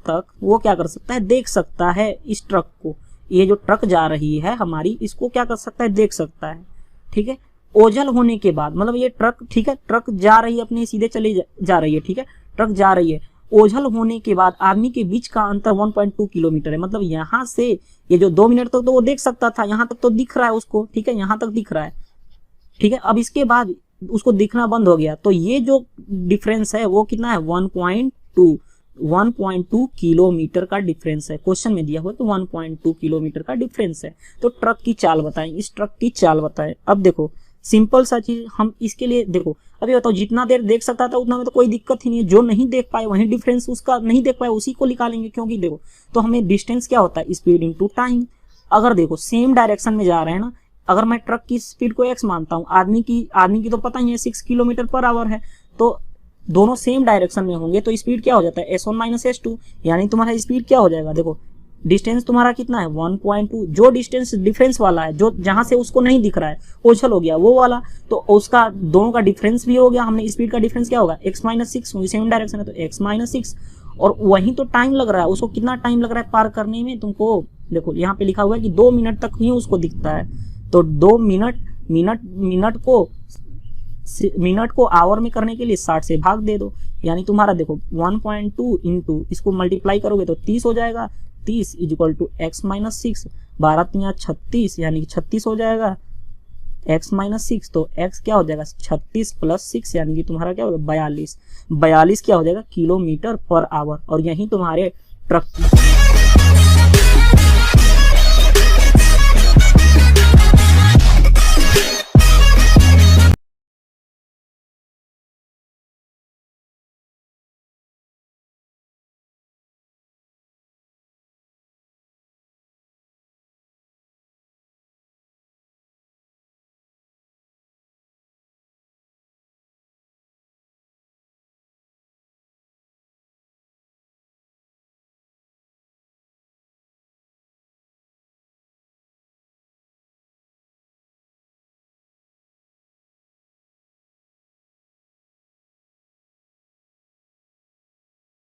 तक वो क्या कर सकता है देख सकता है इस ट्रक को, ये जो ट्रक जा रही है हमारी इसको क्या कर सकता है देख सकता है, ठीक है। ओझल होने के बाद मतलब ये ट्रक, ठीक है, ट्रक जा रही है अपने सीधे चली जा रही है, ठीक है, ट्रक जा रही है, ओझल होने के बाद आदमी के बीच का अंतर 1.2 किलोमीटर है, मतलब यहाँ से ये जो 2 मिनट तक तो वो देख सकता था, यहाँ तक तो दिख रहा है उसको, ठीक है, यहाँ तक दिख रहा है, ठीक है। अब इसके बाद उसको दिखना बंद हो गया, तो ये जो डिफरेंस है वो कितना है 1.2 किलोमीटर का डिफरेंस है, क्वेश्चन में दिया हुआ तो 1.2 किलोमीटर का डिफरेंस है। तो ट्रक की चाल बताएं, इस ट्रक की चाल बताएं। अब देखो सिंपल सा चीज हम इसके लिए देखो, अभी बताओ जितना देर देख सकता था उतना में तो कोई दिक्कत ही नहीं है, जो नहीं देख पाए वही डिफरेंस उसका नहीं देख पाए उसी को निकालेंगे, क्योंकि देखो तो हमें डिस्टेंस क्या होता है स्पीड इनटू टाइम। अगर देखो सेम डायरेक्शन में जा रहे हैं ना, अगर मैं ट्रक की स्पीड को x मानता हूँ, आदमी की तो पता ही है 6 किलोमीटर पर आवर है, तो दोनों सेम डायरेक्शन में होंगे तो स्पीड क्या हो जाता है s1 माइनस s2, यानी तुम्हारा स्पीड क्या हो जाएगा, देखो डिस्टेंस तुम्हारा कितना है 1.2, जो डिस्टेंस डिफरेंस वाला है, जो जहां से उसको नहीं दिख रहा है ओझल हो गया वो वाला, तो उसका दोनों का डिफरेंस भी हो गया। हमने स्पीड का डिफरेंस क्या होगा x माइनस 6, सेम डायरेक्शन है तो x माइनस 6, और वहीं तो टाइम लग रहा है, उसको कितना टाइम लग रहा है पार करने में, तुमको देखो यहाँ पे लिखा हुआ है कि 2 मिनट तक ही उसको दिखता है, तो 2 मिनट को आवर में करने के लिए 60 से भाग दे दो, यानी तुम्हारा देखो 1.2 इंटू इसको मल्टीप्लाई करोगे तो 30 हो जाएगा, 30 is equal to x minus 6, 12 36 यानी कि 36 हो जाएगा x माइनस 6, तो x क्या हो जाएगा 36 प्लस 6 यानी कि तुम्हारा क्या होगा 42 क्या हो जाएगा किलोमीटर पर आवर, और यही तुम्हारे ट्रक